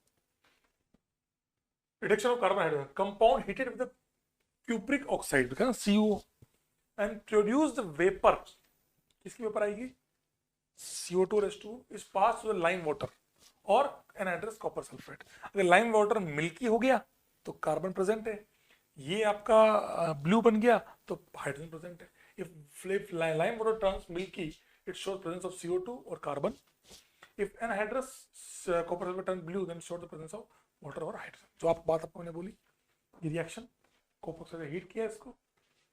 Reduction of carbon hydrogen compound heated with cupric oxide, CuO, and produce the vapour, किसकी वेपर आएगी, CO2 और H2 is pass to the lime water और एनहाइड्रस कॉपर सल्फेट। अगर लाइम वाटर मिल्की हो गया तो कार्बन प्रेजेंट है, ये आपका ब्लू बन गया तो हाइड्रोजन प्रेजेंट है। If lime water turns milky it shows presence of CO2 और carbon. If anhydrous copper sulphate turn blue then shows the presence of water और हाइड्रोजन। जो आप बात आपको मैंने बोली, ये रिएक्शन, कॉपर से हीट किया इसको,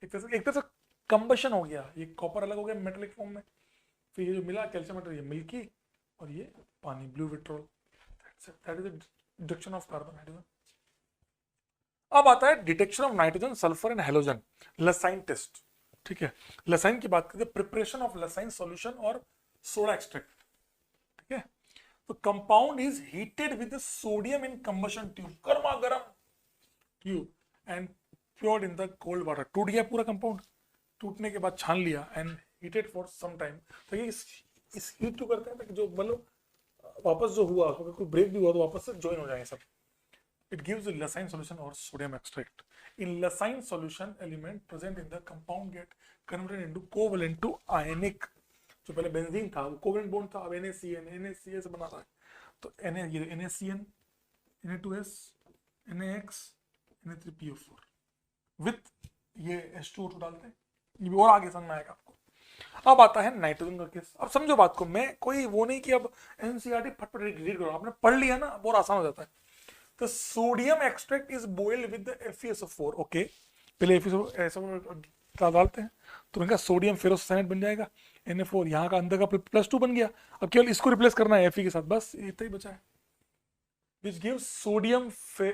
एक तरह से कंबशन हो गया, ये कॉपर अलग हो गया मेटेलिक फॉर्म में, फिर ये जो मिला कैल्शियम वाटर, ये मिल्की, और ये पानी, blue vitriol, that is detection of carbon hydrogen. अब आता है detection of nitrogen, sulphur and halogen, Lassaigne test, ठीक है। लसाइन की बात करते हैं, प्रिपरेशन ऑफ लसाइन सॉल्यूशन और सोडा एक्सट्रैक्ट, ठीक है। तो compound is heated with sodium in combustion tube, गर्मा गर्म tube, and poured in the cold water. टूट गया पूरा कंपाउंड, टूटने के बाद छान लिया and heated for some time. तो ये इस हीट क्यों करते हैं, ताकि जो मतलब वापस जो हुआ, अगर कोई ब्रेक भी हुआ तो वापस से ज्वाइन हो जाए सब। It gives a Lacine solution or sodium extract. In Lacine solution, element present in the compound get converted into covalent to ionic. जो पहले बेंजीन था वो कोवेलेंट बॉन्ड था, अब NaCN, NaCl से बना रहा है। तो ये NaCN, Na2S, NaX, Na3PO4 with ये H2O2 डालते हैं, ये भी और आगे समझ में आएगा आपको। अब आता है नाइट्रोजन का केस। अब समझो बात को, मैं कोई वो नहीं कि अब एनसीईआरटी फटफट रीड करो, आपने पढ़ लिया ना, बहुत आसान हो जाता है। तो sodium extract is boiled with the FeSO4, okay, पहले FeSO4 डालते हैं तो इनका सोडियम फेरोसाइनाइड बन जाएगा, Na4, यहाँ का अंदर का +2 बन गया। अब केवल इसको रिप्लेस करना है Fe के साथ, बस इतना ही बचा है, विच गिव्स सोडियम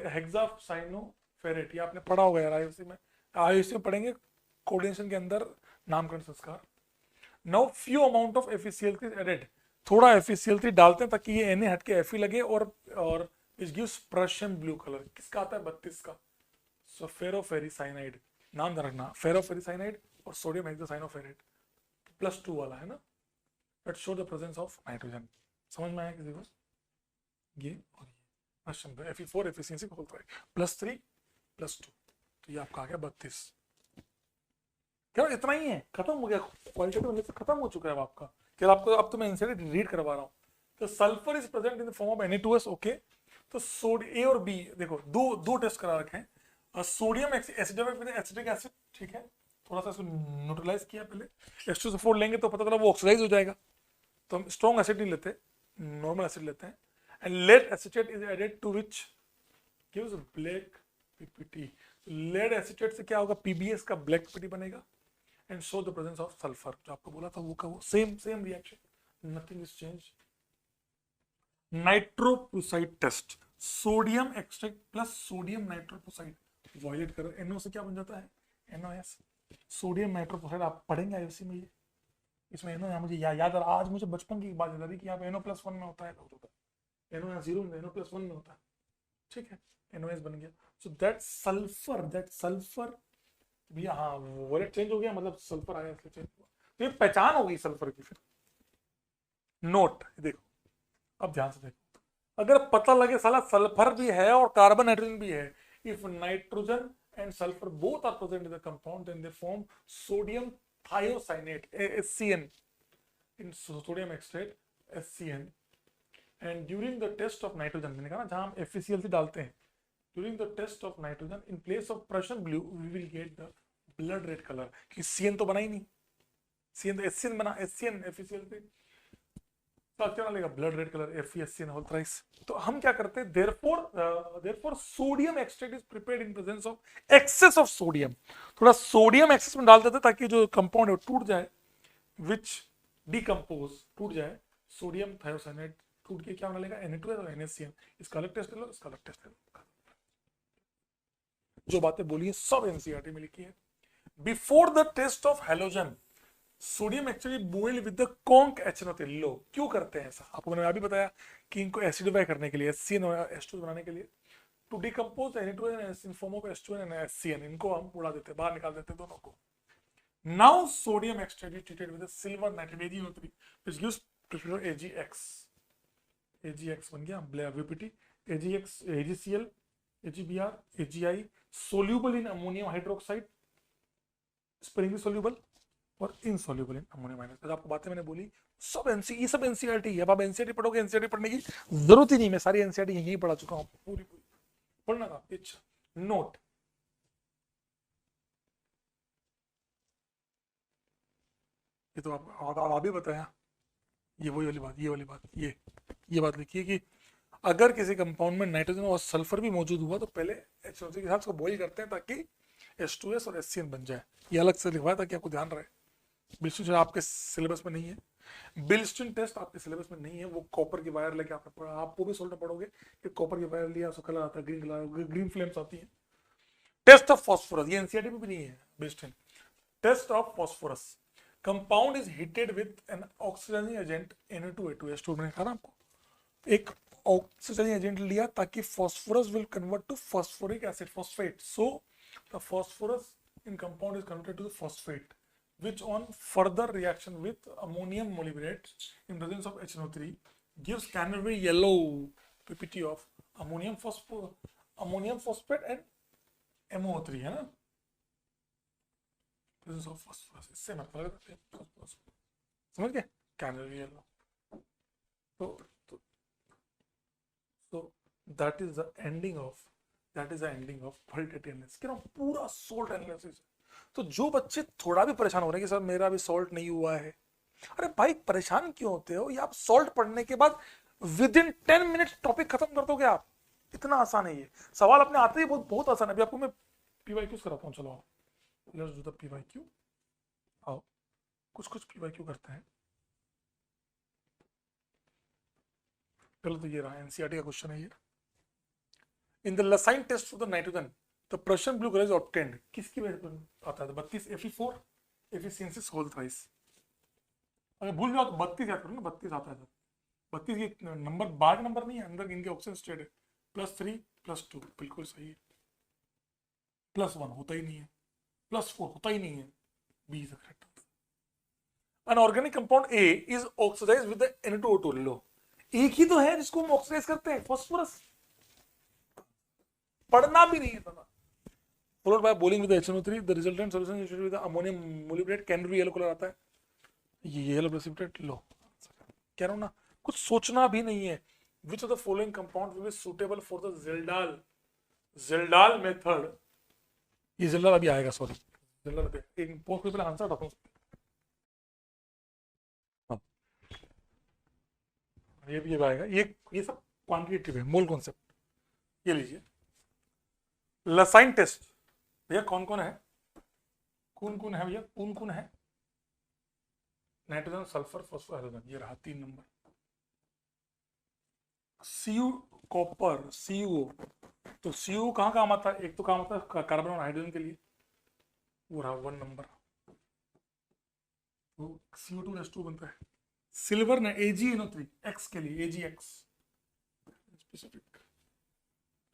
हेक्सासाइनोफेरेट। ये आपने पढ़ा होगा यार आईओसी में, आईओसी में पढ़ेंगे कोऑर्डिनेशन के अंदर नामकरण संस्कार। Now few amount of FeCl3 added, थोड़ा FeCl3 डालते हैं ताकि ये Na हट के Fe लगे, और which gives Prussian blue color। किसका आता है, 32 का। सो फेरोफेरिसाइनाइड, नाम ध्यान रखना, फेरोफेरिसाइनाइड और सोडियम हेक्सासाइनोफेरेट, +2 वाला है ना, that show the presence of nitrogen. समझ में आया किसी को, ये और ये Prussian Fe4 एफिशिएंसी बोलता है, +3 +2, तो ये आपका आ गया 32। क्या इतना ही है, खत्म हो गया, क्वालिटेटिव एनालिसिस खत्म हो चुका है आपका। क्या आपको, अब तो मैं इनसाइड रीड करवा रहा हूँ। तो sulphur is present in the form of Na2S, okay. तो ए और बी देखो, दो टेस्ट करा रखे हैं, सोडियम एसिटिक एसिड, ठीक है, थोड़ा सा इसको न्यूट्रलाइज किया पहले, H2SO4 लेंगे तो पता चला वो ऑक्सीडाइज हो जाएगा, तो हम स्ट्रॉन्ग एसिड नहीं लेते, नॉर्मल एसिड लेते हैं, and lead acetate is added to which gives black PPT. Lead acetate से क्या होगा, PBS का ब्लैक पीपीटी बनेगा, and show the presence of sulphur. जो आपको बोला था वो का वो same reaction, nothing is change. Nitroprusside test, sodium extract plus sodium nitroprusside, violet करो, NO से क्या बन जाता है, NOS, सोडियम नाइट्रोप्रोसाइड। आप पढ़ेंगे आईओसी में ये, इसमें NO मुझे याद आ रहा, आज मुझे बचपन की बात याद आ रही कि यहाँ पे NO+1 में होता है, NO यहाँ 0 में, NO+1 में होता है, ठीक है, NOS बन गया। सो दैट सल्फर भैया, हाँ वॉलेट चेंज हो गया, मतलब सल्फर आया इसलिए चेंज हुआ, तो ये पहचान हो गई सल्फर की। फिर नोट देखो, अब ध्यान से देखो, अगर पता लगे साला सल्फर भी है और कार्बन नाइट्रोजन भी है, if nitrogen and sulphur both are present in the compound then they form sodium thiocyanate HCN in sodium extract HCN। And during the test of nitrogen, मैंने कहा ना जहां हम FeCl डालते हैं, during the test of nitrogen in place of Prussian blue we will get the blood red colour, कि CN तो बना ही नहीं, CN तो HCN बना, HCN FeCl से तो क्या लगेगा blood red colour FeSCN whole thrice. तो हम क्या करते हैं, therefore sodium extract is prepared in presence of excess of sodium, थोड़ा सोडियम एक्सेस में डाल देते ताकि जो कंपाउंड है वो टूट जाए, विच डिकम्पोज, टूट जाए, सोडियम थायोसाइनेट टूट के क्या होने लगेगा Na2 और NaCN। इसका अलग टेस्ट ले लो, इसका अलग टेस्ट ले लो। जो बातें बोली है सब एनसीईआरटी में लिखी है। Before the test of halogen sodium actually boil with the conc HNO3। लो क्यों करते हैं ऐसा, आपको मैंने अभी बताया कि इनको एसिडिफाई करने के लिए, HCN और H2 बनाने के लिए, to decompose Na2 in form of H2 and HCN, इनको हम उड़ा देते हैं, बाहर निकाल देते हैं दोनों को। Now sodium extract is treated with silver nitrate AgNO3 which gives AgX। AgX बन गया VPT, AgX, AgCl, AgBr, AgI, soluble in ammonium hydroxide, sparingly soluble और इनसॉल्युबल इन अमोनियम माइनस। आपको बातें मैंने बोली सब ये सब एनसीईआरटी है। अब आप एनसीईआरटी पढ़ोगे, एनसीईआरटी पढ़ने की जरूरत ही नहीं, मैं सारी एनसीईआरटी यहीं पढ़ा चुका हूं, पूरी पढ़ना था। अच्छा नोट, ये तो आप अभी बताया, ये वही वाली बात, ये बात लिखिए कि अगर किसी कंपाउंड में नाइट्रोजन और सल्फर भी मौजूद हुआ तो पहले HNO3 के साथ उसको बॉइल करते हैं ताकि H2S और HCN बन जाए। ये अलग से लिखवाया ताकि आपको ध्यान रहे। बिल्स्टीन आपके सिलेबस में नहीं है, बिल्स्टीन टेस्ट आपके सिलेबस में नहीं है, वो कॉपर की वायर लेके आपको भी सोल्व पढ़ोगे कि कॉपर की वायर लिया उसका कलर आता है ग्रीन कलर, ग्रीन फ्लेम्स आती है। टेस्ट ऑफ फॉस्फोरस, ये एनसीईआरटी में भी नहीं है Beilstein. Test of phosphorus, compound is heated with an oxidising agent Na2H2 मैंने कहा ना आपको, एक ऑक्सीडाइजिंग एजेंट लिया ताकि phosphorus will convert to phosphoric acid, phosphate, so the phosphorus in compound is converted to phosphate which on further reaction with ammonium molybdenate in presence of HNO3 gives canary yellow PPT of ammonium phosphate and MO3 है ना, presence of phosphorus, इससे मतलब करते हैं phosphorus, समझ गए, canary yellow। so that is the ending of qualitative analysis, कि ना पूरा salt analysis। तो जो बच्चे थोड़ा भी परेशान हो रहे हैं कि सर मेरा भी सॉल्ट नहीं हुआ है, अरे भाई परेशान क्यों होते हो, ये आप सॉल्ट पढ़ने के बाद विद इन 10 मिनट टॉपिक खत्म कर दोगे आप, इतना आसान है ये सवाल, अपने आते ही बहुत आसान है। अभी आपको मैं PYQs कराता हूँ, चलो आओ लेट्स डू द PYQ। आओ कुछ PYQ करते हैं। पहले तो ये रहा एनसीईआरटी का क्वेश्चन है ये। In the Lassaigne test for the nitrogen the Prussian blue color is obtained, किसकी वजह से आता है, 32 Fe4 एफिशिएंसी होल थ्राइस। अगर भूल जाओ तो 32 याद करो ना, 32 आता है, 32 ये नंबर बाहर नंबर नहीं है, अंदर इनके ऑक्सीजन स्टेट है, +3 +2 बिल्कुल सही है, +1 होता ही नहीं है, +4 होता ही नहीं है, B is the correct answer. Inorganic compound A is oxidised with the Na2O2। लो एक ही तो है जिसको हम ऑक्सीडाइज करते हैं, फास्फोरस, पढ़ना भी नहीं है। followed by boiling with the HNO3 the resultant solution is with the ammonium molybdenate, can भी येलो कलर आता है, ये येलो प्रेसिपिटेट। लो कह रहा हूं ना, कुछ सोचना भी नहीं है। which of the following compound will be suitable for the Zeldal method, ये Zeldal अभी आएगा, सॉरी Zeldal पे एक पोस्ट पे पहले आंसर हटाता हूं, ये भी आएगा, ये सब क्वांटिटेटिव है, मोल कॉन्सेप्ट। ये लीजिए लसाइन टेस्ट, भैया कौन कौन है, कौन है भैया, कौन है, नाइट्रोजन सल्फर फॉस्फोरस हाइड्रोजन, ये रहा 3 नंबर। Cu कॉपर CuO, तो CuO कहाँ काम आता है, एक तो काम आता है कार्बन और हाइड्रोजन के लिए, वो रहा 1 नंबर, वो CO2H2 बनता है। सिल्वर ने AgNO3 X के लिए AgX specific.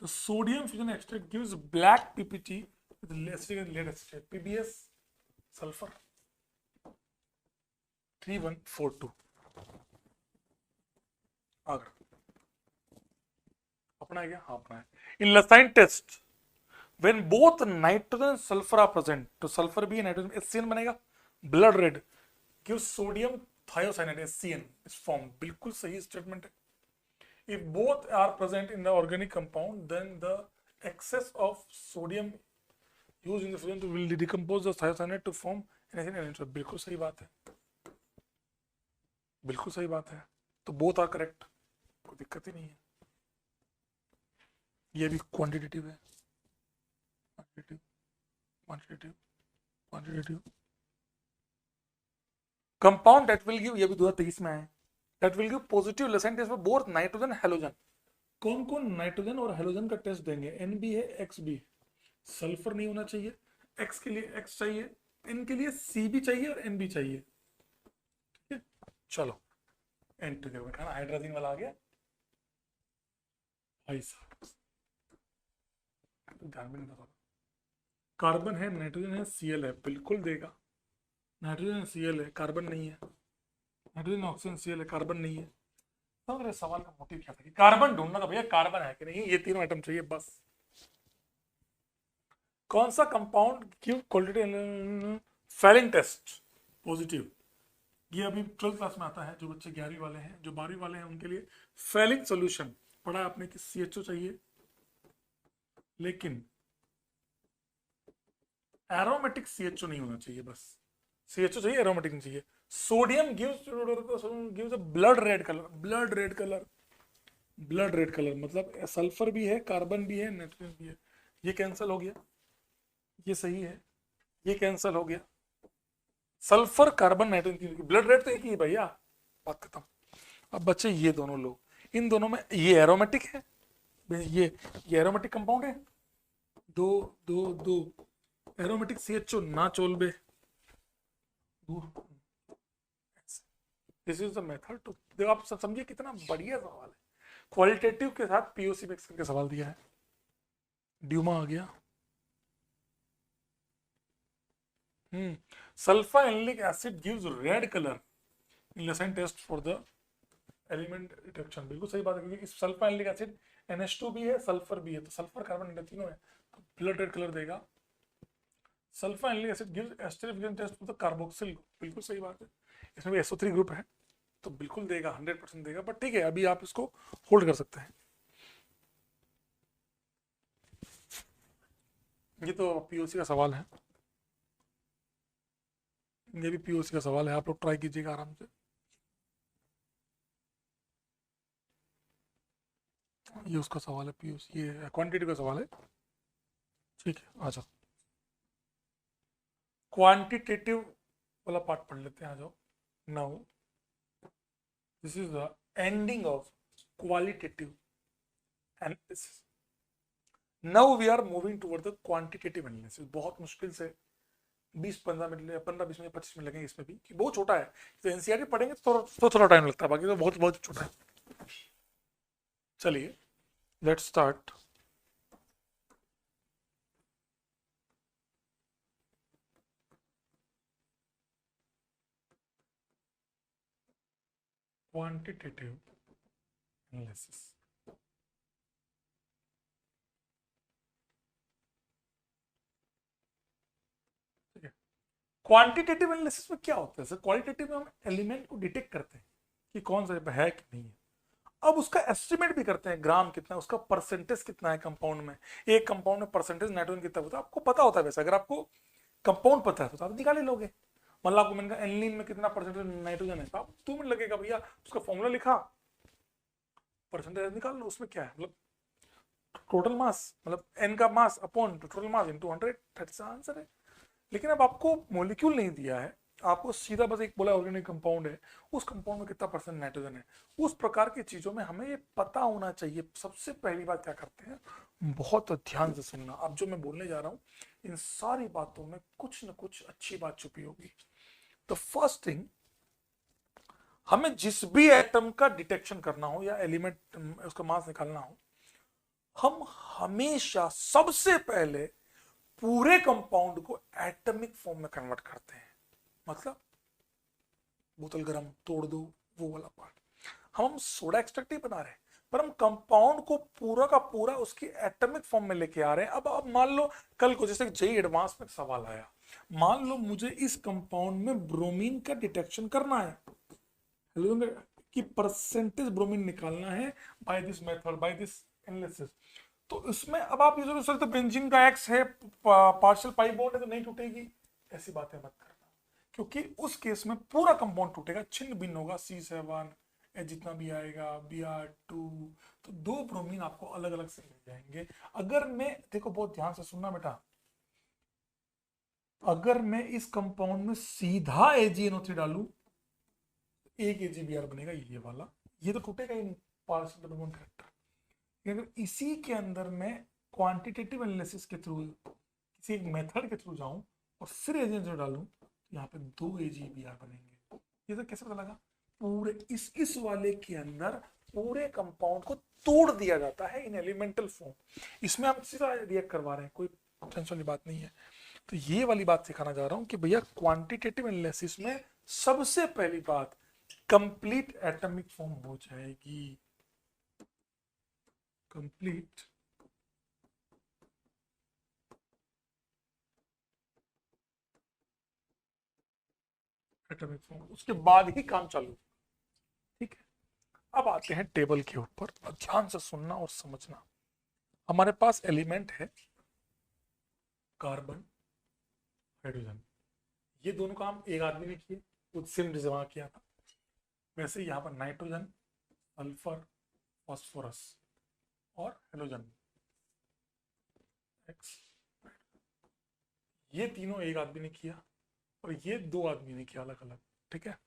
The sodium fusion extract gives black PPT with acetic and lead acetate, PBS sulfur 3142। आगे अपना है क्या? हाँ अपना है। In Lassaigne test when both nitrogen and sulfur are present, तो सल्फर भी है नाइट्रोजन, HCN बनेगा, blood red, give sodium thiocyanate HCN is formed। बिल्कुल सही स्टेटमेंट है। if both are present in the organic compound then the excess of sodium used in the solution will decompose the thiocyanate to form NaCN। बिल्कुल सही बात है, बिल्कुल सही बात है। तो बोथ आर करेक्ट, कोई दिक्कत ही नहीं है। ये भी क्वांटिटेटिव है, quantitative quantitative quantitative compound that will give, ये भी 2023 में है, that will give positive Lassaigne test for both nitrogen halogen. कौन कौन नाइट्रोजन और हैलोजन का टेस्ट देंगे? NB है, XB, सल्फर नहीं होना चाहिए, X के लिए X चाहिए, N के लिए CB चाहिए और NB चाहिए। ठीक है, चलो एंट्री देखो बेटा, हाइड्रोजन वाला आ गया भाई साहब, ध्यान में नहीं था। कार्बन है, नाइट्रोजन है, Cl है, बिल्कुल देगा। नाइट्रोजन Cl है, कार्बन नहीं है, नाइट्रोजन ऑक्सीजन Cl है, कार्बन नहीं है। तो मेरे सवाल का मोटिव क्या था कि कार्बन ढूंढना था भैया, कार्बन है कि नहीं, ये तीनों आइटम चाहिए बस। कौन सा compound give quality Fehling test positive? ये अभी 12th क्लास में आता है, जो बच्चे 11वीं वाले हैं, जो 12वीं वाले हैं उनके लिए फेलिंग सॉल्यूशन पढ़ा है आपने कि CHO चाहिए, लेकिन एरोमेटिक CHO नहीं होना चाहिए, बस CHO चाहिए, एरोमेटिक नहीं चाहिए। Sodium gives a blood red colour, blood red colour, blood red colour मतलब सल्फर भी है, कार्बन भी है, नाइट्रोजन भी है। ये कैंसिल हो गया, ये सही है, ये कैंसिल हो गया। सल्फर कार्बन नाइट्रोजन की ब्लड रेड तो एक ही है भैया, बात खत्म। अब बच्चे ये दोनों लो, इन दोनों में ये एरोमेटिक है, ये एरोमेटिक कंपाउंड है, दो दो दो एरोमेटिक CHO ना चोलबे, this is the method too. देखो आप सब समझिए कितना बढ़िया सवाल है, क्वालिटेटिव के साथ POC मिक्स करके सवाल दिया है। ड्यूमा आ गया। Sulphanilic acid gives red colour in Lassaigne test for the element detection. बिल्कुल सही बात है, क्योंकि सल्फा एनिलिक एसिड NH2 भी है, सल्फर भी है, तो सल्फर कार्बन तीनों है, तो ब्लड रेड कलर देगा। Sulphanilic acid gives esterification test for the carboxyl, बिल्कुल सही बात है, इसमें भी SO3 ग्रुप है, तो बिल्कुल देगा, 100% देगा। बट ठीक है, अभी आप इसको होल्ड कर सकते हैं। ये तो POC का सवाल है, ये भी POC का सवाल है, आप लोग ट्राई कीजिएगा आराम से। ये उसका सवाल है POC, ये क्वांटिटी का सवाल है। ठीक है, आ जाओ क्वांटिटेटिव वाला पार्ट पढ़ लेते हैं, आ जाओ। Now this is the ending of qualitative analysis. Now we are moving toward the quantitative analysis. बहुत मुश्किल से 20-15 मिनट, 15-20 मिनट 25 मिनट लगेंगे इसमें भी, कि बहुत छोटा है, तो NCERT पढ़ेंगे तो थोड़ा टाइम लगता है, बाकी तो बहुत बहुत छोटा है। चलिए लेट्स स्टार्ट। Quantitative analysis. ठीक है, क्वांटिटेटिव एनालिसिस में क्या होता है सर? क्वालिटेटिव में हम एलिमेंट को डिटेक्ट करते हैं कि कौन सा है कि नहीं है, अब उसका एस्टिमेट भी करते हैं, ग्राम कितना है, उसका परसेंटेज कितना है कंपाउंड में, एक कंपाउंड में परसेंटेज नाइट्रोजन कितना होता है आपको पता होता है। वैसे अगर आपको कंपाउंड पता है तो आप निकाल ही लोगे। मतलब आपको मैंने कहा एनिलीन में कितना परसेंटेज नाइट्रोजन है, तो आप 2 मिनट लगेगा भैया, उसका फॉर्मूला लिखा, परसेंटेज निकाल लो, उसमें क्या है, मतलब टोटल मास, मतलब n का मास upon total mass into 100, that's the answer है। लेकिन अब आपको मॉलिक्यूल नहीं दिया है, आपको सीधा बस एक बोला ऑर्गेनिक कंपाउंड है, उस कंपाउंड में कितना परसेंट नाइट्रोजन है, उस प्रकार की चीजों में हमें ये पता होना चाहिए। सबसे पहली बात क्या करते हैं, बहुत ध्यान से सुनना, अब जो मैं बोलने जा रहा हूं इन सारी बातों में कुछ न कुछ अच्छी बात छुपी होगी। तो फर्स्ट थिंग, हमें जिस भी एटम का डिटेक्शन करना हो या एलिमेंट उसका मास निकालना हो, हम हमेशा सबसे पहले पूरे कंपाउंड को एटॉमिक फॉर्म में कन्वर्ट करते हैं। मतलब बोतल गरम, तोड़ दो, वो वाला पार्ट। हम सोडा एक्सट्रैक्ट नहीं बना रहे, पर हम कंपाउंड को पूरा का पूरा उसकी एटॉमिक फॉर्म में लेके आ रहे हैं। अब मान लो कल को जैसे जेईई एडवांस में सवाल आया, मान लो मुझे इस कंपाउंड में ब्रोमीन का डिटेक्शन करना है, कि परसेंटेज ब्रोमीन निकालना है by this method, by this analysis. तो इसमें अब आप ये जो सर तो बेंजीन का एक्स है, पार्शियल पाई बॉन्ड है तो नहीं टूटेगी, ऐसी बातें मत करना, क्योंकि उस केस में पूरा कंपाउंड टूटेगा, छिन्न भिन्न होगा, C7 जितना भी आएगा, Br2, तो दो ब्रोमीन आपको अलग अलग से मिल जाएंगे। अगर मैं देखो बहुत ध्यान से सुनना बेटा, अगर मैं इस कंपाउंड में सीधा AgNO3 डालू, एक AgBr बनेगा ये वाला, ये तो टूटेगा ही नहीं, पार्शियल डबल बॉन्ड कैरेक्टर। अगर इसी के अंदर मैं क्वांटिटेटिव एनालिसिस के थ्रू, किसी एक मेथड के थ्रू जाऊं और फिर AgNO3 डालूं, तो यहाँ पे दो AgBr बनेंगे। ये तो कैसे पता लगा? पूरे इस वाले के अंदर पूरे कंपाउंड को तोड़ दिया जाता है इन एलिमेंटल फॉर्म, इसमें हम सीधा रिएक्ट करवा रहे हैं, कोई टेंशन वाली बात नहीं है। तो ये वाली बात सिखाना जा रहा हूं कि भैया क्वांटिटेटिव एनालिसिस में सबसे पहली बात कंप्लीट एटॉमिक फॉर्म हो जाएगी, कंप्लीट एटॉमिक फॉर्म, उसके बाद ही काम चालू। ठीक है, अब आते हैं टेबल के ऊपर, ध्यान से सुनना और समझना। हमारे पास एलिमेंट है कार्बन, हाइड्रोजन, ये दोनों काम एक आदमी ने किए, कुछ सिम जमा किया था। वैसे यहाँ पर नाइट्रोजन, सल्फर, फास्फोरस और हेलोजन एक्स, ये तीनों एक आदमी ने किया और ये दो आदमी ने किया अलग अलग। ठीक है,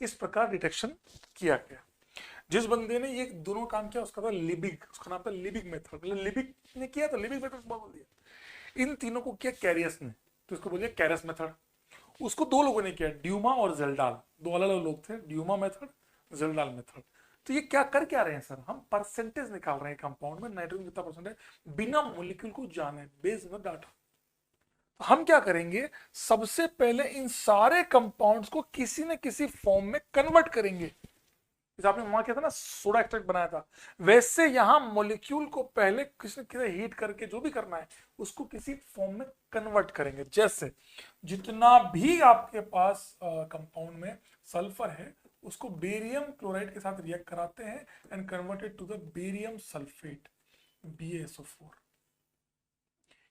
इस प्रकार डिटेक्शन किया गया। जिस बंदे ने ये दोनों काम किया उसका था लिबिग, उसका नाम था लिबिग मेथड, मतलब लिबिग ने किया तो लिबिग मेथड बोल दिया। इन तीनों को किया कैरियस ने, तो इसको बोलिए कैरियस मेथड। उसको दो लोगों ने किया, ड्यूमा और जेल्डाल, दो अलग अलग लोग थे, ड्यूमा मेथड, जेल्डाल मेथड। तो ये क्या कर क्या रहे हैं सर? हम परसेंटेज निकाल रहे हैं कंपाउंड में नाइट्रोजन कितना परसेंट है, बिना मॉलिक्यूल को जाने, बेस्ड ऑन डाटा। हम क्या करेंगे, सबसे पहले इन सारे कंपाउंड्स को किसी न किसी फॉर्म में कन्वर्ट करेंगे। जैसे आपने वहां किया था ना, सोडा एक्सट्रैक्ट बनाया था, वैसे यहां मॉलिक्यूल को पहले किसी न किसी हीट करके जो भी करना है उसको किसी फॉर्म में कन्वर्ट करेंगे। जैसे जितना भी आपके पास कंपाउंड में सल्फर है उसको बेरियम क्लोराइड के साथ रिएक्ट कराते हैं and converted to the barium sulphate, BaSO4।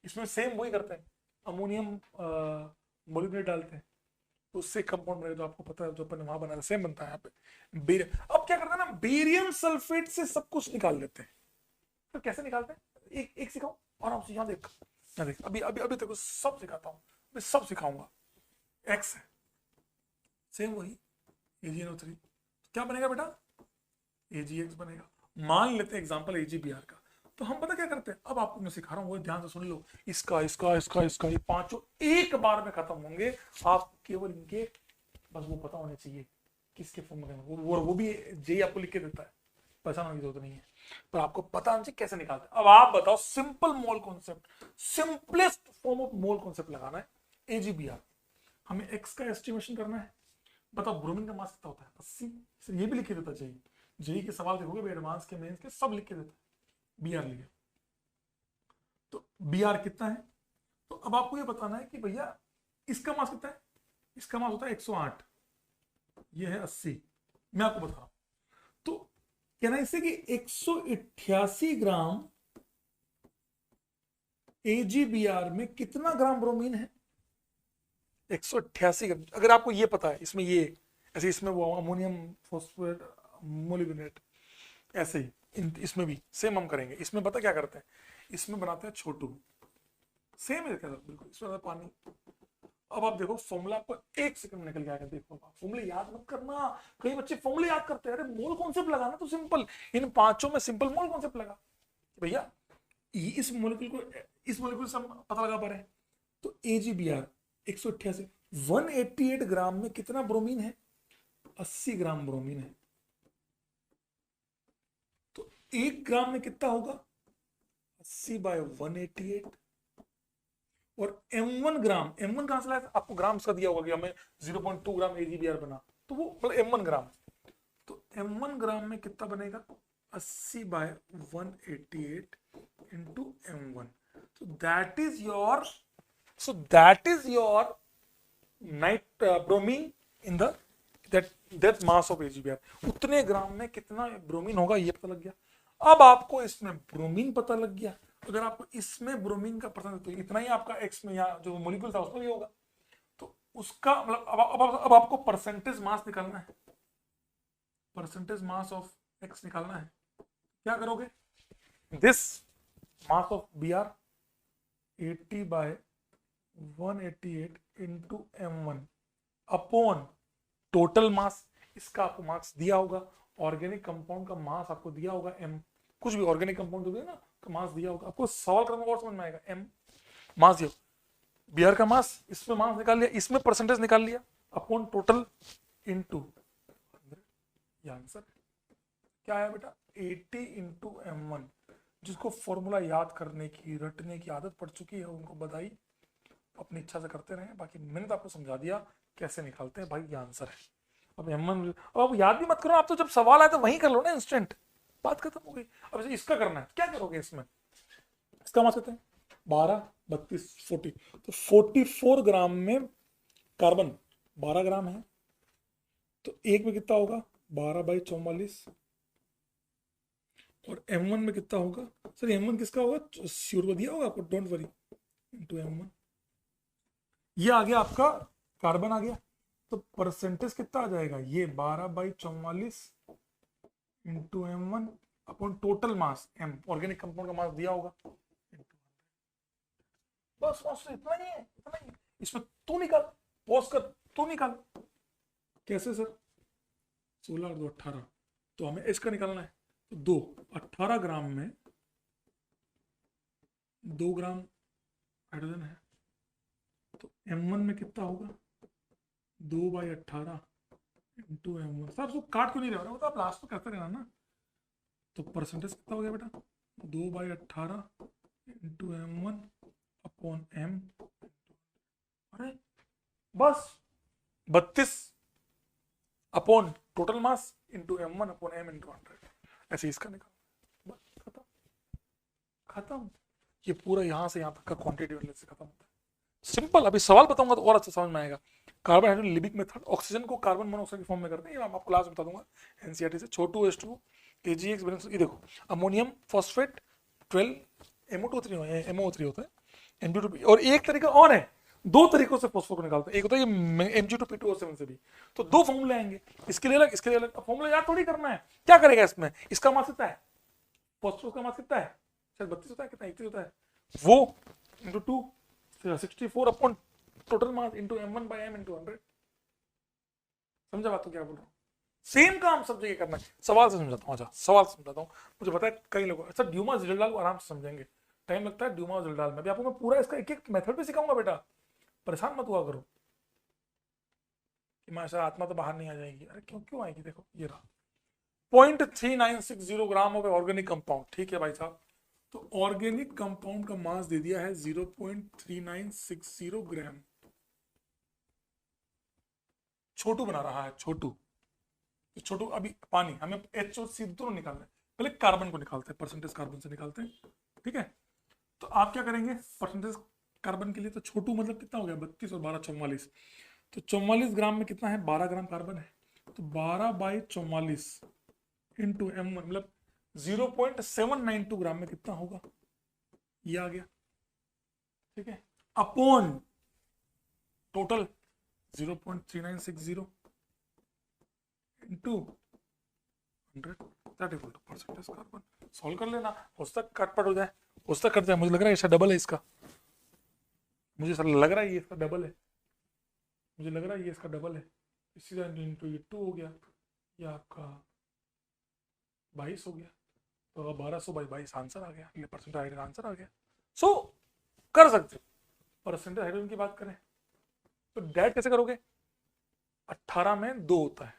इसमें सेम वही करते हैं, अमोनियम मॉलिक्यूल डालते हैं, उससे कंपाउंड बनेगा, तो आपको पता है जो अपन वहां बना सेम बनता है यहाँ पे बेरियम। अब क्या करते हैं ना, बेरियम सल्फेट से सब कुछ निकाल देते हैं। तो कैसे निकालते हैं, एक एक सिखाओ आराम से, यहाँ देख, यहाँ देख, अभी अभी अभी तक सब सिखाता हूँ, मैं सब सिखाऊंगा। एक्स है सेम वही AgNO3, क्या बनेगा बेटा, AgX बनेगा। मान लेते हैं एग्जांपल AgBr का, तो हम पता क्या करते हैं, अब आपको मैं सिखा रहा हूँ वो ध्यान से सुन लो, इसका इसका इसका इसका ये पांचों एक बार में खत्म होंगे। आप केवल इनके बस वो पता होने चाहिए किसके फॉर्म में, वो भी जेई आपको लिख के देता है, परेशान होने की जरूरत नहीं है, पर आपको पता होना चाहिए कैसे निकालते हैं। अब आप बताओ, simple mole concept, simplest form of mole concept लगाना है AgBr। हमें एक्स का एस्टिमेशन करना है, बताओ ब्रोमीन का मास कितना होता है, 80। ये भी लिख के देता जेई, जेई के सवाल देखोगे एडवांस के मेंस के सब लिख के देता है, Br लिए। तो Br कितना है, तो अब आपको ये बताना है कि भैया इसका मास कितना है, इसका मास होता है 108, ये है 80, मैं आपको बता रहा हूं। तो कहना इससे कि 188 ग्राम AgBr में कितना ग्राम ब्रोमीन है, 188 ग्राम। अगर आपको ये पता है, इसमें ये ऐसे, इसमें वो अमोनियम फॉस्फेट मोलिब्डेनेट, ऐसे ही इसमें भी सेम हम करेंगे। इसमें पता क्या करते हैं, इसमें बनाते हैं छोटू, सेम है बिल्कुल, इसमें पानी। अब आप देखो फॉर्मूला आपको एक सेकंड में निकल के आएगा, देखो आप फॉर्मूले याद मत करना, कई बच्चे फॉर्मूले याद करते हैं, अरे मोल कॉन्सेप्ट लगाना तो सिंपल, इन पांचों में सिंपल मोल कॉन्सेप्ट लगा भैया, इस मोलिक्यूल से हम पता लगा पा रहे हैं। तो AgBr 188, 188 ग्राम में कितना ब्रोमीन है, 80 ग्राम ब्रोमीन है। तो 1 ग्राम में कितना होगा, 80 बाय 188, और M1 ग्राम, M1 कहां से लाया, आपको ग्राम का दिया होगा कि हमें 0.2 ग्राम AgBr बना, तो वो मतलब M1 ग्राम। तो m1 ग्राम में कितना बनेगा 80/188 into m1. So that is your bromine in the that mass of AgBr. उतने ग्राम में कितना ब्रोमीन होगा ये पता लग गया. अब आपको इसमें ब्रोमीन पता लग गया. अगर आपको इसमें ब्रोमीन का परसेंटेज तो इतना ही आपका एक्स में या जो मॉलिक्यूल था उसमें भी होगा. तो उसका मतलब अब आपको परसेंटेज मास निकालना है. परसेंटेज मास ऑफ एक्स निकालना है. क्या करोगे? This mass of Br 80/188 into m1 upon total मास. इसका आपको मार्क्स दिया होगा. ऑर्गेनिक कंपाउंड का मास आपको दिया होगा m. कुछ भी ऑर्गेनिक कंपाउंड जो ना का मास दिया होगा. आपको सवाल करना और समझ में आएगा. m मास दिया, Br का मास, इसमें मास निकाल लिया, इसमें परसेंटेज निकाल लिया अपॉन टोटल इनटू 100. ये आंसर क्या है बेटा 80 into m1. जिसको फॉर्मूला याद करने की रटने की आदत पड़ चुकी है उनको बधाई, अपनी इच्छा से करते रहे. बाकी मैंने तो आपको समझा दिया कैसे निकालते हैं भाई. ये आंसर है. अब m1 अब याद भी मत करो. आप तो जब सवाल आए तो वहीं कर लो ना, इंस्टेंट, बात खत्म हो गई. अब इसका करना है, क्या करोगे इसमें? इसका मास कहते हैं 12, 32, 40. तो 44 ग्राम में कार्बन 12 ग्राम है. तो एक में कितना होगा 12/44. और m1 में कितना होगा? सर m1 किसका होगा? श्योर दिया होगा आपको, डोंट वरी. इनटू m1 ये आ गया आपका कार्बन आ गया. तो परसेंटेज कितना आ जाएगा? ये 12/44 इंटू m1 अपॉन टोटल मास m. ऑर्गेनिक कंपाउंड का मास दिया होगा. बस बस इतना ही है, इतना ही. इसमें तू निकाल, पॉज कर, तू निकाल. कैसे सर? 16 और 2 18. तो हमें इसका निकालना है. तो 18 ग्राम में 2 ग्राम हाइड्रोजन है. तो m1 में कितना होगा 2/18 इंटू m1. सर उसको काट क्यों नहीं रहे हो? वो तो आप लास्ट में करते रहना ना. तो परसेंटेज कितना हो गया बेटा 2/18 इंटू m1 अपॉन m. अरे बस 32 upon total mass into m1 upon m into 100. ऐसे इसका निकाल. बस खत्म, खत्म. ये पूरा यहां से यहां तक का क्वांटिटेटिव एनालिसिस खत्म होता है. सिंपल. अभी सवाल बताऊंगा तो और अच्छा समझ में आएगा. Carbon hydrogen Liebig method. Oxygen को कार्बन मोनोऑक्साइड की फॉर्म में करते हैं. मैं आपको क्लास बता दूंगा एनसीईआरटी से. H2O KgX. ये देखो अमोनियम फॉस्फेट 12 MO2 होता है. Mg2 और एक तरीका और है. 2 तरीकों से फॉस्फोर को निकालते हैं. एक होता है ये Mg2P2O7 से भी. तो 2 फॉर्मूले आएंगे, इसके लिए अलग, इसके लिए अलग. फॉर्मूला याद थोड़ी करना है. क्या करेगा इसमें? इसका मास कितना है? फॉस्फोरस का मास कितना है? शायद 32 होता है, कितना 31 होता है. वो into 2 64 upon total mass into m1/m into 100. समझा बात तो क्या बोल रहा हूँ? सेम काम सब जगह करना है. सवाल से समझाता हूँ. अच्छा सवाल से समझाता हूँ. मुझे पता है कई लोग अच्छा ड्यूमा जिल्डाल को आराम से समझेंगे. टाइम लगता है ड्यूमा जिल्डाल में भी. आपको मैं पूरा इसका एक एक मेथड भी सिखाऊंगा बेटा. परेशान मत हुआ करो कि माशा आत्मा तो बाहर नहीं आ जाएगी. अरे क्यों आएगी? देखो ये रहा 0.3960 ग्राम ऑफ ऑर्गेनिक कंपाउंड. ठीक है भाई साहब. तो ऑर्गेनिक कंपाउंड का मास दे दिया है 0.3960 ग्राम. छोटू बना रहा है, छोटू. छोटू अभी पानी हमें HO दोनों निकालना है. पहले कार्बन को निकालते हैं. परसेंटेज कार्बन से निकालते हैं. ठीक है. तो आप क्या करेंगे परसेंटेज कार्बन के लिए? तो छोटू मतलब कितना हो गया 32 और 12 44. तो 44 ग्राम में कितना है 12 ग्राम कार्बन है. तो 12/44 इंटू m1 मतलब 0.792 ग्राम में कितना होगा? ये आ गया. ठीक है. Upon total 0.3960 into 100 that equal to percentage carbon. Solve कर लेना. हो सकता कटपट हो जाए, हो सकता कट जाए. मुझे लग रहा है इसका डबल है. इसका मुझे सर लग रहा है ये इसका डबल है. मुझे लग रहा है ये इसका डबल है. इसी तरह इंटू ये 2 हो गया. ये आपका 22 हो गया. तो 1200/22 आंसर आ गया. ये परसेंटेज हाइड्रोजन आंसर आ गया. सो कर सकते. परसेंटेज हाइड्रोजन की बात करें तो डैट कैसे करोगे? 18 में 2 होता है.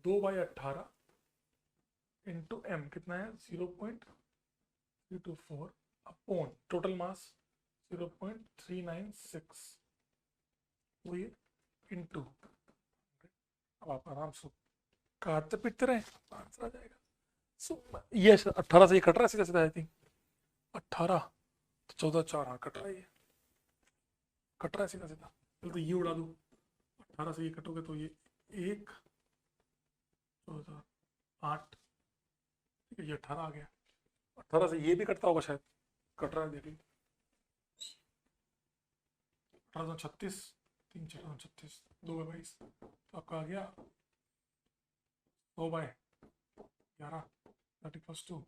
2/18 इंटू m कितना है 0.324 अपॉन टोटल मास 0.396 वही इंटू. अब आप आराम से काटते पीटते रहे, आंसर आ जाएगा। सो ये 18 से ये कट रहा है सीधा सीधा, आई थिंक 18 तो 14 4, हाँ कट रहा है, ये कट रहा है सीधा सीधा। चलो तो ये उड़ा दूँ, 18 से ये कटोगे तो ये 1 14 8, ठीक है ये 18 आ गया। 18 से ये भी कटता होगा शायद, कट रहा है देख लीजिए। 18 36, 3 14 36, 2 22, तो आपका आ गया 100 बाय 11, 30+2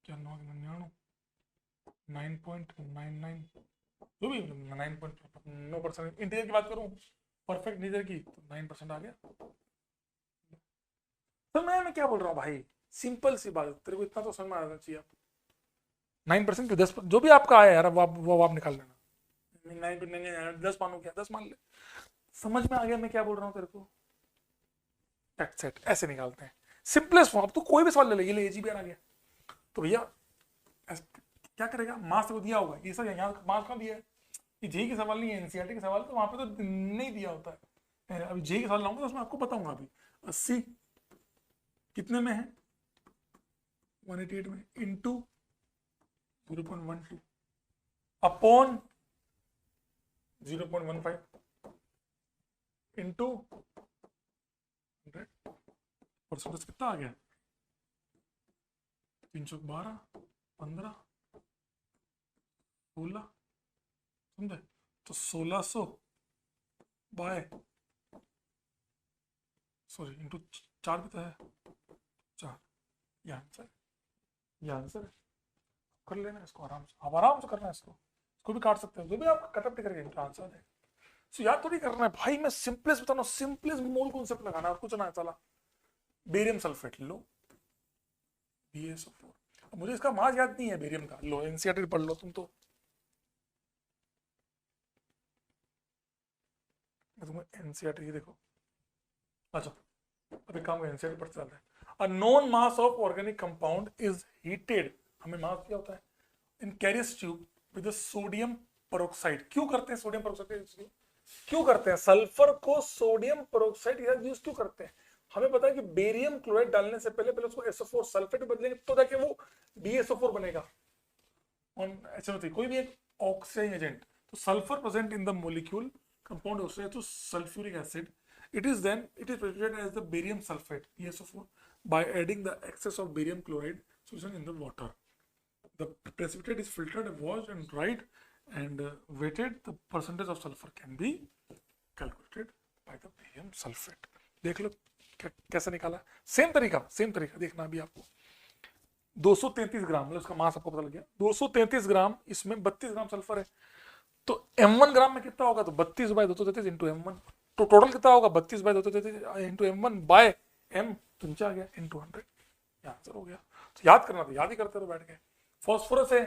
क्या 999, 9.99, जो भी 9.9% इंटीजर की बात करूं, परफेक्ट इंटीजर की, तो 9% आ गया। तो मैं क्या बोल रहा हूँ भाई, सिंपल सी बात, तेरे को इतना तो समझ में आना चाहिए। आप 9% की 10, जो भी आपका आया यार वो आप निकाल लेना। 10 मानो, क्या 10 मान ले, समझ में आ गया मैं क्या बोल रहा हूँ तेरे को। सेट ऐसे निकालते हैं, सिंपलेस्ट फॉर्म। अब तो कोई भी सवाल ले ले, ये ले एजीबीआर आ गया, तो भैया क्या करेगा, मार्क्स को दिया होगा, ये सब यहाँ मार्क्स कहाँ दिया है, ये जेई के सवाल नहीं है, एनसीईआरटी के सवाल तो वहां पे तो नहीं दिया होता है। अभी जेई के सवाल लाऊंगा तो उसमें आपको बताऊंगा। अभी 80 कितने में है, 188 में, इंटू 0.12 अपॉन 0.15 इंटू 100, परसेंटेज कितना आ गया, 312, 15, 16, समझे, तो 1600 बाय, सॉरी इंटू 4 भी तो है, 4, ये आंसर, ये आंसर है। कर लेना इसको आराम से, आप आराम से करना है इसको भी काट सकते हो, जो भी आप कटअप करेंगे इनका आंसर है। सो याद थोड़ी करना है भाई, मैं सिंपलेस्ट बता रहा हूँ, सिंपलेस्ट मोल कॉन्सेप्ट लगाना है और कुछ ना है। चला बेरियम सल्फेट लो, BaSO4, मुझे इसका मास याद नहीं है बेरियम का, लो एनसीईआरटी पढ़ लो तुम तो, तुम्हें एनसीईआरटी देखो। अच्छा अभी काम एनसीईआरटी पढ़ते चलते हैं। अ known mass of organic compound is heated, हमें मास क्या होता है, इन कैरियस ट्यूब विद सोडियम पेरोक्साइड। क्यों करते हैं सोडियम पेरोक्साइड, क्यों करते हैं सल्फर को सोडियम पेरोक्साइड यूज क्यों करते हैं, हमें पता है कि बेरियम क्लोराइड डालने से पहले उसको SO4 सल्फेट बदलेंगे तो जाके वो BaSO4 बनेगा ऑन HNO3, कोई भी एक ऑक्सीडाइजिंग एजेंट। तो sulphur present in the molecule compound oxidise to sulphuric acid, it is precipitated as the barium sulfate BaSO4 by adding the excess of barium chloride solution in the water. The precipitate is filtered, washed and dried and weighted. The percentage of sulfur can be calculated by the barium sulfate. देख लो कैसे निकाला, सेम तरीका देखना अभी आपको। 233 ग्राम, मतलब इसका मास आपको पता लग गया, 233 ग्राम, इसमें 32 ग्राम सल्फर है, तो M1 ग्राम में कितना होगा, तो 32 बाय 233 इंटू M1, तो टोटल कितना होगा 32 bye 233 into M1 by M, तो नीचे आ गया इंटू 100, आंसर हो गया। तो याद करना, तो याद ही करते रहो बैठ के। फॉस्फोरस है,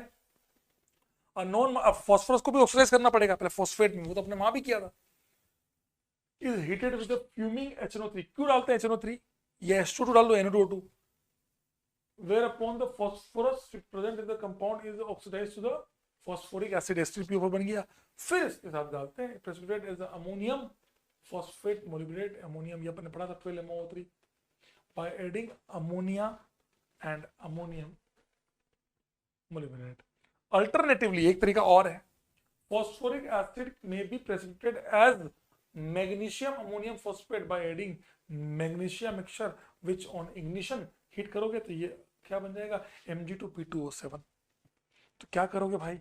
नॉन फॉस्फोरस को भी ऑक्सीडाइज करना पड़ेगा पहले फॉस्फेट में, वो तो अपने माँ भी किया था। Is heated with fuming HNO3, क्यों डालते हैं HNO3, ये H2 डाल दो NO2, whereupon the phosphorus present in the compound is oxidized to the phosphoric acid, H3PO4 बन गया। फिर इसके साथ डालते हैं precipitate as ammonium phosphate molybdate, ammonium ये अपन ने पढ़ा था 12MOO3, by adding ammonia and ammonium molybdate. Alternatively एक तरीका और है, phosphoric acid may be precipitated as magnesium ammonium phosphate by adding magnesium mixture which on ignition heat करोगे तो ये क्या बन जाएगा Mg2P2O7। तो क्या करोगे भाई,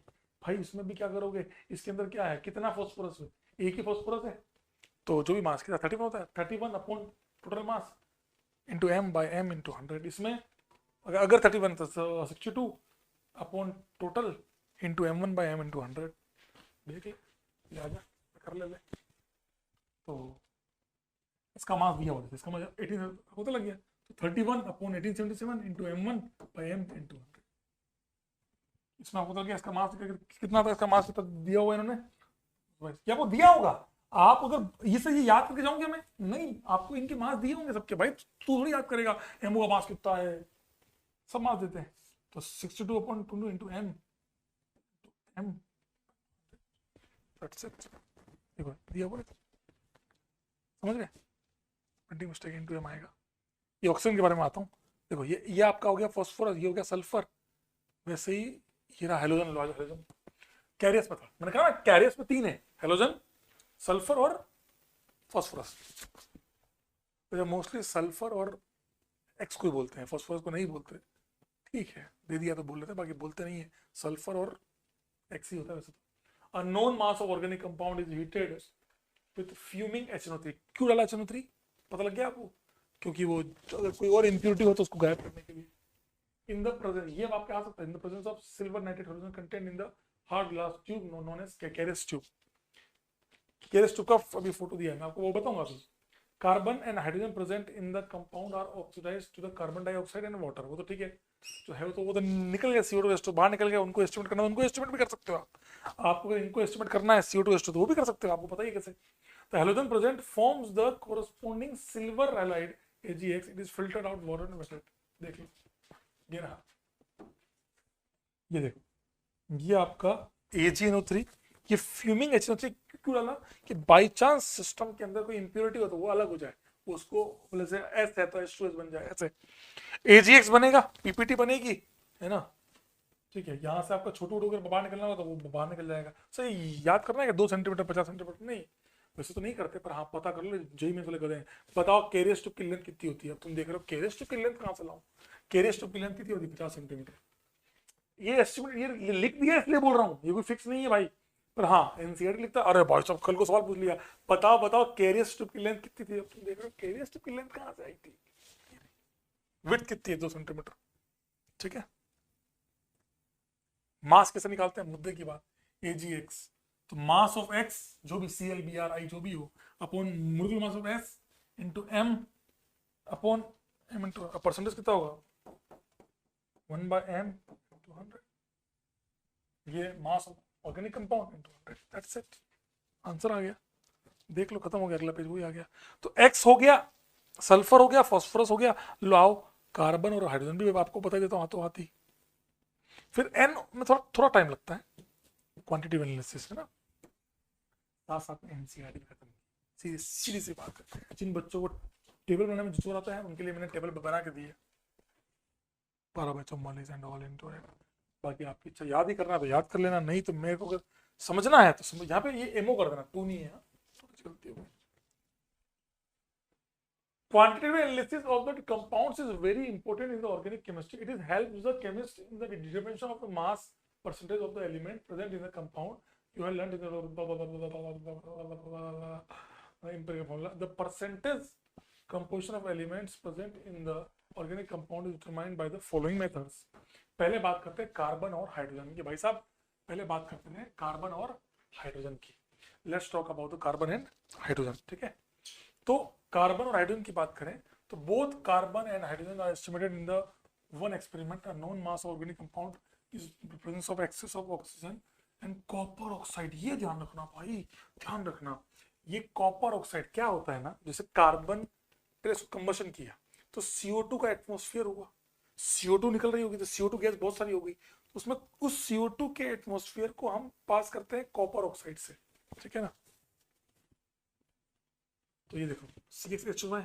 इसमें भी क्या करोगे, इसके अंदर क्या है, कितना फॉस्फोरस है, एक ही फॉस्फोरस है, तो जो भी मास के साथ 31 होता है, 31 upon total mass into M by M into 100, इसमें अगर 31 तो 62 upon total into M1 by M into 100, देख ले आजा कर ले। तो इसका मास दिया हुआ, इसका मास 18 होता लग गया, तो 31 upon 1877 into M1 by M into 100, इसमें आपको पता गया इसका मास कितना था, इसका मास कितना दिया हुआ इन्होंने, क्या आपको दिया होगा, आप अगर ये याद करके जाओगे मैं नहीं, आपको इनके मास दिए होंगे सबके, भाई तू थोड़ी याद करेगा एमओ का मास कितना है, सब मास देते हैं। तो 62 अपॉन 2 इंटू M, देखो दिया हुआ, समझ गए, प्रिंटिंग मिस्टेक इंटू M आएगा, ये ऑक्सीजन के बारे में आता हूँ। देखो ये आपका हो गया फॉस्फोरस, ये हो गया सल्फर, वैसे ही ये रहा हेलोजन। हेलोजन कैरियर्स में था, मैंने कहा ना कैरियर्स में 3 है, हेलोजन, सल्फर और फॉस्फोरस। तो मोस्टली सल्फर और एक्स को ही बोलते हैं, फॉस्फोरस को नहीं बोलते। ठीक है, दे दिया तो बोल लेते हैं, बाकी बोलते नहीं है, सल्फर और एक्स ही होता है वैसे तो। अ known mass of organic compound is heated with fuming HNO3। क्यों डाला HNO3, पता लग गया आपको? क्योंकि वो अगर कोई और इंप्योरिटी हो तो उसको गायब करने के लिए। इन द प्रेजेंस, ये आपके आ सकता है, in the presence of silver nitrate hydrogen content in the hard glass tube known as Carius tube. Carius tube का अभी फोटो दिया है, मैं आपको वो बताऊंगा अभी। Carbon and hydrogen present in the compound are oxidised to the carbon dioxide and water. वो तो ठीक है, जो है वो तो निकल गया, CO2 H2 बाहर निकल गया। उनको एस्टिमेट करना, उनको एस्टिमेट भी कर सकते हो आप। आपको इनको एस्टिमेट करना है CO2 H2 तो वो भी कर सकते हो, आपको पता ही कैसे। The halogen present forms the corresponding silver halide AgX. It is filtered out water and vessel. देख लो, ये रहा, ये देखो, ये आपका AgNO3, ये फ्यूमिंग HNO3 क्यों डाला? कि बाई चांस सिस्टम के अंदर कोई इंप्योरिटी हो तो वो अलग हो जाए, उसको बोले से S है तो H2S बन जाए, ऐसे AgX बनेगा, PPT बनेगी, है ना। ठीक है, यहाँ से आपका छोटू अगर बाहर निकलना हो तो वो बाहर निकल जाएगा। सही याद करना है कि 2 सेंटीमीटर 50 सेंटीमीटर नहीं, वैसे तो नहीं करते, पर हाँ पता कर लो, जेई में कर दें। बताओ कैरियस ट्यूब की लेंथ कितनी होती है? अब तुम देख रहे हो कैरियस ट्यूब की लेंथ कहाँ से लाऊं? कैरियस ट्यूब की लेंथ कितनी होती है? 50 सेंटीमीटर। ये एस्टिमेट ये लिख दिया इसलिए बोल रहा हूँ, ये कोई फिक्स नहीं है भाई, पर हाँ एनसीईआरटी लिखता है। अरे भाई साहब कल को सवाल पूछ लिया, बताओ बताओ कैरियस ट्यूब की लेंथ कितनी थी? अब तुम देख रहे हो कैरियस ट्यूब की लेंथ कहाँ से आई थी, विड्थ कितनी है? 2 सेंटीमीटर। ठीक है, मास कैसे निकालते हैं, मुद्दे की बात। AgX, तो मास ऑफ X जो भी ClBr जो भी हो upon molecular mass of S into M upon M into percentage कितना होगा? 1/m into 100। ये mass of organic compound into 100, that's it, answer आ गया। देख लो, खत्म हो गया, अगला पेज वही आ गया। तो X हो गया, सल्फर हो गया, फॉस्फोरस हो गया, लो आओ कार्बन और हाइड्रोजन भी आपको बता देता हूँ हाथों हाथ ही। फिर N में थोड़ा थोड़ा टाइम लगता है, क्वांटिटेटिव एनालिसिस है ना, साथ साथ में एनसीईआरटी खत्म की। सीधी सी बात है, जिन बच्चों को टेबल बनाने में जोर आता है उनके लिए मैंने टेबल बना के दी है, 12/44 एंड ऑल इनटू इट। बाकी आपकी इच्छा, याद ही करना है तो याद कर लेना, नहीं तो मेरे को अगर समझना है तो समझ। यहाँ पे ये एमओ कर देना, तू नहीं है, गलती हो गई। Quantitative analysis of the compounds is very important in the organic chemistry. It is helps the chemist in the determination of the mass percentage of the element present in the compound. You have learned in the empirical formula. The percentage composition of elements present in the organic compound is determined by the following methods. पहले बात करते हैं कार्बन और हाइड्रोजन की। भाई साहब पहले बात करते हैं कार्बन और हाइड्रोजन की। Let's talk about the carbon and hydrogen. ठीक है, तो कार्बन और हाइड्रोजन की बात करें तो both carbon and hydrogen are estimated in the one experiment. A known mass of organic compound is presence of excess of oxygen and copper oxide. ये ध्यान रखना भाई, ध्यान रखना, ये कॉपर ऑक्साइड क्या होता है ना, जैसे कार्बन कंबशन किया तो CO2 का एटमॉस्फेयर हुआ, CO2 निकल रही होगी तो CO2 गैस बहुत सारी होगी, तो उसमें उस CO2 के एटमॉस्फेयर को हम पास करते हैं कॉपर ऑक्साइड से। ठीक है ना, तो ये देखो CxH2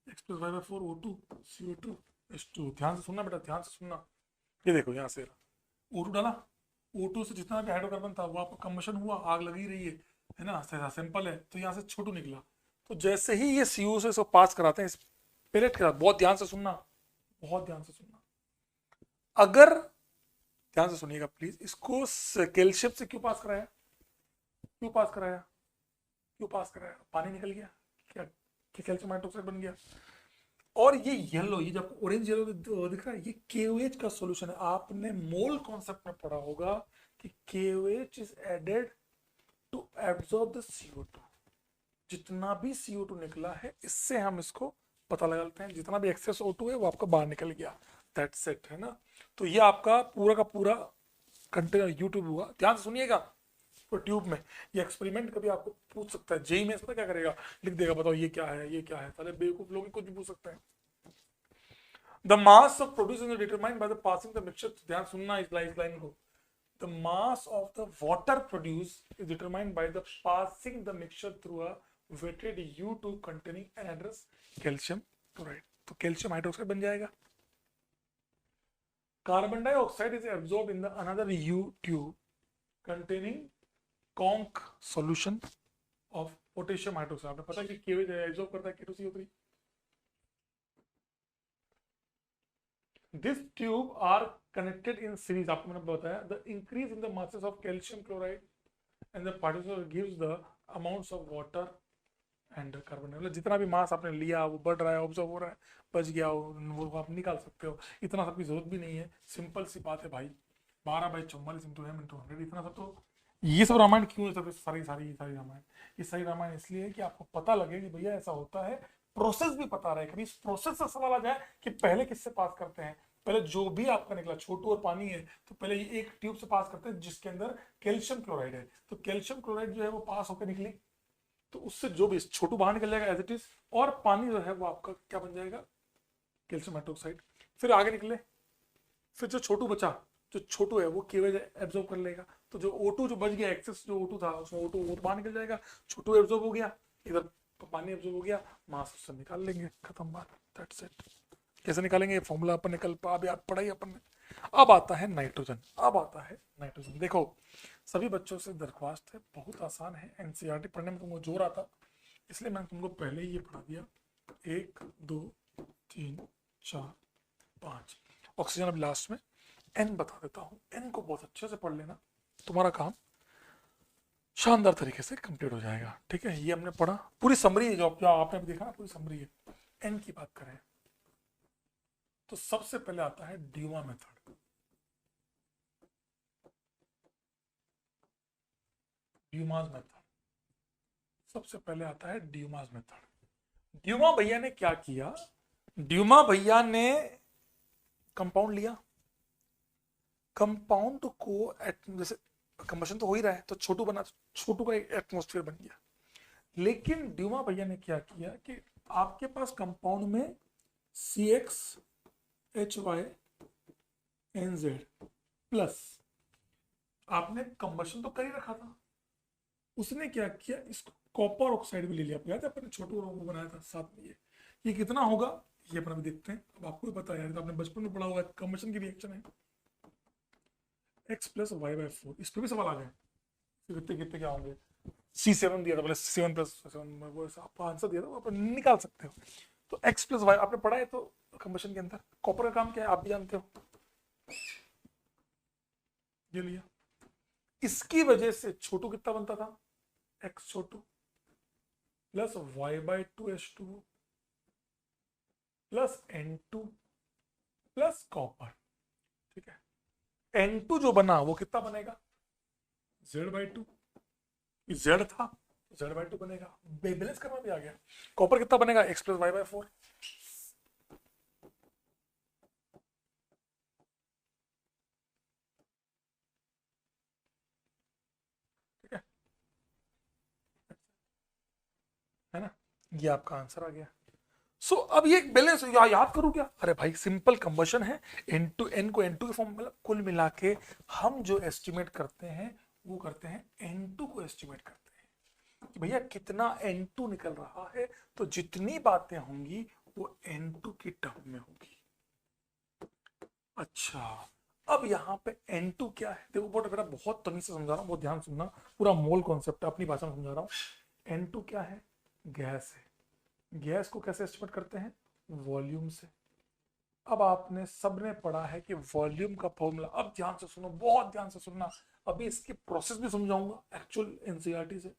X + Y/4 O2 CO2 H2। ध्यान से सुनना बेटा, ध्यान से सुनना। ये देखो यहाँ से O2 डाला, O2 से जितना भी हाइड्रोकार्बन था वो आपका कंबशन हुआ, आग लगी रही है ना, सिंपल है। तो यहाँ से छोटू निकला, तो जैसे ही ये CO से इसको पास कराते हैं इस पेलेट के साथ, बहुत ध्यान से सुनना, बहुत ध्यान से सुनना। अगर ध्यान से सुनिएगा प्लीज, इसको कैल्शियम से क्यों पास कराया, क्यों पास कराया, क्यों पास कराया? पानी निकल गया क्या, कैल्शियम हाइड्रोक्साइड बन गया। और ये येलो, ये जब ऑरेंज येलो दिख रहा है, ये KOH का सॉल्यूशन है। आपने मोल कॉन्सेप्ट में पढ़ा होगा कि KOH is added to absorb the CO2। जितना भी CO2 निकला है इससे हम इसको पता लगा लेते हैं, जितना भी एक्सेस O2 है वो आपका बाहर निकल गया, दैट्स इट, है ना। तो ये आपका पूरा का पूरा कंटेनर यूट्यूब हुआ, ध्यान से सुनिएगा। तो ट्यूब में ये एक्सपेरिमेंट कभी आपको पूछ सकता है, जेई में पता क्या करेगा, लिख देगा बताओ ये क्या है, ये क्या है। साले बेवकूफ लोग कुछ भी पूछ सकते हैं। The mass of produce is determined by the passing the mixture. ध्यान सुनना इस लाइन को। The mass of the water produce is determined by the passing the mixture through a weighted U2 containing anhydrous calcium chloride। तो कैल्शियम हाइड्रोक्साइड बन जाएगा। Carbon dioxide is absorb in the another U tube containing conc solution of potassium hydroxide. आपने पता है कि केवल एब्जॉर्ब करता है K2CO3। This tube are connected in series. आपको मैंने बताया the increase in the masses of calcium chloride and the particle gives the amounts of water and carbon. मतलब जितना भी मास आपने लिया वो बढ़ रहा है, ऑब्जर्व हो रहा है, बच गया वो आप निकाल सकते हो। इतना सबकी जरूरत भी नहीं है, सिंपल सी बात है भाई। 12/44 इंटू m इंटू 100, इतना सब तो। ये सब रामायण क्यों है? सब सारी सारी सारी रामायण, ये सारी रामायण इसलिए है कि आपको पता लगे कि भैया ऐसा होता है, प्रोसेस भी पता रहे। कभी इस प्रोसेस से सवाल आ जाए कि पहले किससे पास करते हैं। पहले जो भी आपका निकला छोटू और पानी है, तो पहले ये एक ट्यूब से पास करते हैं जिसके अंदर कैल्शियम क्लोराइड है। तो कैल्शियम क्लोराइड जो है वो पास होकर निकली, तो उससे जो भी छोटू बाहर निकल जाएगा एज इट इज, और पानी जो है वो आपका क्या बन जाएगा? Calcium hydroxide. फिर आगे निकले, फिर जो छोटू बचा, जो छोटू है वो केवल एब्जॉर्ब कर लेगा। तो जो O2 जो बच गया, एक्सेस जो O2 था, उसमें O2 वो बाहर निकल जाएगा, छोटू एब्जॉर्ब हो गया, इधर पानी एब्जॉर्ब हो गया, मास उससे निकाल लेंगे, खत्म बात, दैट्स इट। कैसे निकालेंगे? ये फॉर्मूला अपन निकल पा भी पढ़ाई अपन ने। अब आता है नाइट्रोजन। अब आता है नाइट्रोजन। देखो सभी बच्चों से दरख्वास्त है, बहुत आसान है, एनसीईआरटी पढ़ने में तुमको जोर आता, इसलिए मैंने तुमको पहले ही ये पढ़ा दिया। 1 2 3 4 5। ऑक्सीजन अब लास्ट में। एन बता देता हूँ, एन को बहुत अच्छे से पढ़ लेना, तुम्हारा काम शानदार तरीके से कंप्लीट हो जाएगा। ठीक है, ये हमने पढ़ा, पूरी समरी है, जो आपने भी देखा ना, पूरी समरी है। एन की बात करें तो सबसे पहले आता है ड्यूमा मेथड। ड्यूमास मेथड सबसे पहले आता है, ड्यूमास मेथड। ड्यूमा भैया ने क्या किया? ड्यूमा भैया ने कंपाउंड लिया, कंपाउंड को जैसे कंबशन तो हो ही रहा है, तो छोटू बना, तो छोटू का एक एटमॉस्फेयर बन गया। लेकिन ड्यूमा भैया ने क्या किया कि आपके पास कंपाउंड में CXHYNZ प्लस आपने कंबशन तो कर ही रखा था, उसने क्या किया, इसको कॉपर ऑक्साइड भी ले लिया। याद है अपने छोटू को बनाया था साथ में। ये कितना होगा ये अपन अभी देखते हैं। अब आपको भी पता है, तो आपने बचपन में पढ़ा हुआ है, कंबशन की रिएक्शन है x + y/4। इस पे भी सवाल आ गए, कितने कितने क्या होंगे। C7 दिया था, पहले 7 + 7 वो आपका आंसर दिया था, वो आप निकाल सकते हो। तो x + y आपने पढ़ा है, तो कंबशन के अंदर कॉपर का काम क्या है आप भी जानते हो, ये लिया। इसकी वजह से छोटू कितना बनता था? x छोटू plus y/2H2 plus N2 plus copper. ठीक है, N2 जो बना वो कितना बनेगा? Z/2। Z था, Z/2 बनेगा। बैलेंस करना भी आ गया। कॉपर कितना बनेगा? x + y/4। ठीक है ना, ये आपका आंसर आ गया। सो अब ये बैलेंस याद करूं क्या? अरे भाई सिंपल कंबशन है, N को N2 के फॉर्म में, कुल मिला के हम जो एस्टिमेट करते हैं वो करते हैं N2 को एस्टिमेट करते हैं कि भैया कितना N2 निकल रहा है। तो जितनी बातें होंगी वो N2 की टर्म में होगी। अच्छा, अब यहाँ पे N2 क्या है? देखो बेटा, बहुत तमीज से समझा रहा हूँ, बहुत ध्यान सुनना, पूरा मोल कॉन्सेप्ट है, अपनी भाषा में समझा रहा हूँ। N2 क्या है? गैस है। गैस को कैसे एस्टिमेट करते हैं? वॉल्यूम से। अब आपने सबने पढ़ा है कि वॉल्यूम का फॉर्मूला, अब ध्यान से सुनो, बहुत ध्यान से सुनना, अभी इसकी प्रोसेस भी समझाऊंगा एक्चुअल एनसीईआरटी से,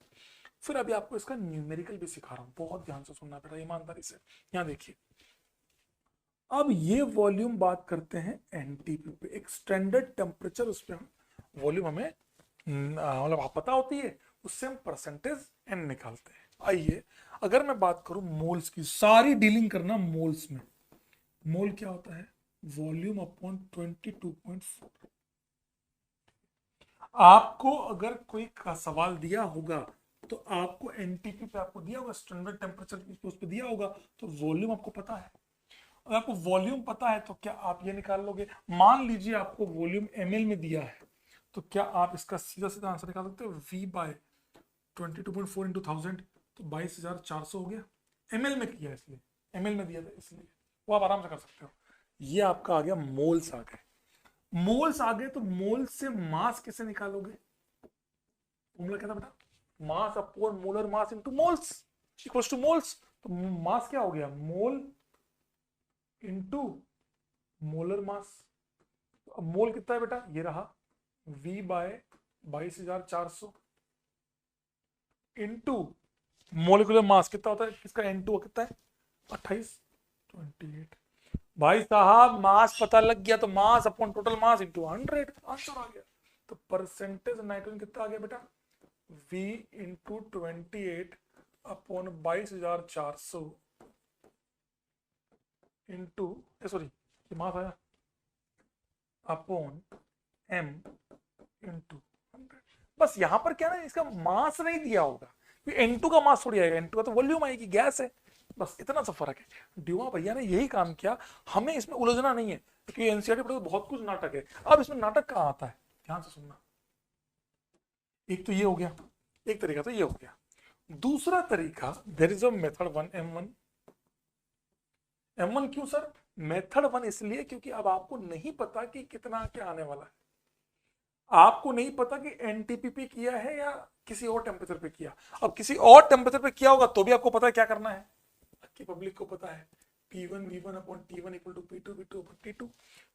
फिर अभी आपको इसका न्यूमेरिकल भी सिखा रहा हूं, बहुत ध्यान से सुनना बेटा, ईमानदारी से। यहाँ देखिए, अब ये वॉल्यूम बात करते हैं एनटीपी पे, एक स्टैंडर्ड टेम्परेचर, उस पर हम वॉल्यूम हमें मतलब आप पता होती है, उससे हम परसेंटेज एन निकालते हैं। आइए अगर मैं बात करूं मोल्स की, सारी डीलिंग करना मोल्स में। मोल क्या होता है? Volume upon 22.4। आपको अगर कोई का सवाल दिया होगा तो आपको एनटीपी पे आपको दिया होगा, स्टैंडर्ड टेम्परेचर उस पे दिया होगा, तो वॉल्यूम आपको पता है। अगर आपको वॉल्यूम पता है तो क्या आप ये निकाल लोगे? मान लीजिए आपको वॉल्यूम एमएल में दिया है, तो क्या आप इसका सीधा सीधा आंसर निकाल सकते हो? V/22.4 × 1000, तो 22,400 हो गया। एमएल में किया इसलिए, एमएल में दिया था इसलिए। वो आप आराम से कर सकते हो। ये आपका आ गया मोल्स आ गए। मोल्स आ गए तो मोल्स से मास कैसे निकालोगे? फॉर्मूला क्या था बेटा? Mass upon molar mass into moles equals to moles. तो मास क्या हो गया? Mole into molar mass. तो अब मोल कितना है बेटा? ये रहा V by 22,400 into molecular mass कितना होता है इसका? N2 कितना है? 28 28। भाई साहब मास पता लग गया तो mass upon total mass into 100 answer आ गया। तो परसेंटेज नाइट्रोजन कितना आ गया बेटा? V into 28 upon 22,400 into sorry mass आया अपॉन M इंटू 100। बस यहां पर क्या ना, इसका मास नहीं दिया होगा, N2 का मास थोड़ी आएगा, N2 का तो वॉल्यूम आएगी, गैस है, बस इतना सा फर्क है। ड्यूमा भैया ने यही काम किया, हमें इसमें उलझना नहीं है क्योंकि एनसीईआरटी पढ़े तो बहुत कुछ नाटक है। अब इसमें नाटक कहाँ आता है, ध्यान से सुनना। एक तो ये हो गया, एक तरीका तो ये हो गया। दूसरा तरीका, there is a method 1 M1। M1 क्यों सर? मेथड 1 इसलिए क्योंकि अब आपको नहीं पता कि कितना क्या आने वाला है। आपको नहीं पता कि एनटीपी पे किया है या किसी और टेम्परेचर पे किया। अब किसी और टेम्परेचर पे किया होगा तो भी आपको पता है क्या करना है, कि पब्लिक को पता है P1 V1 upon T1 equal to P2 V2 upon T2।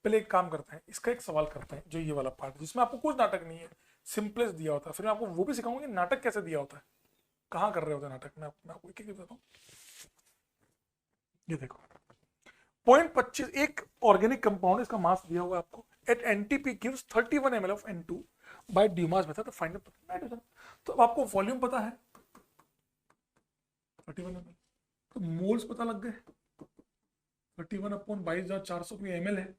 पहले एक काम करते हैं, इसका एक सवाल करते हैं जो ये वाला पार्ट जिसमें आपको कुछ नाटक नहीं है, सिंपलेस्ट दिया होता है। फिर मैं आपको वो भी सिखाऊंगा कि नाटक कैसे दिया होता है, कहाँ कर रहे होते हैं नाटक। मैं आपको एक एक बताता हूँ। ये देखो 0.25 एक ऑर्गेनिक कंपाउंड, इसका मास दिया हुआ है आपको। At NTP gives 31 ml of N2 by Dumas method find out nitrogen. तो अब आपको वॉल्यूम पता है 31 ml, तो मोल्स पता लग गए 31 अपॉन 22,400 ml है।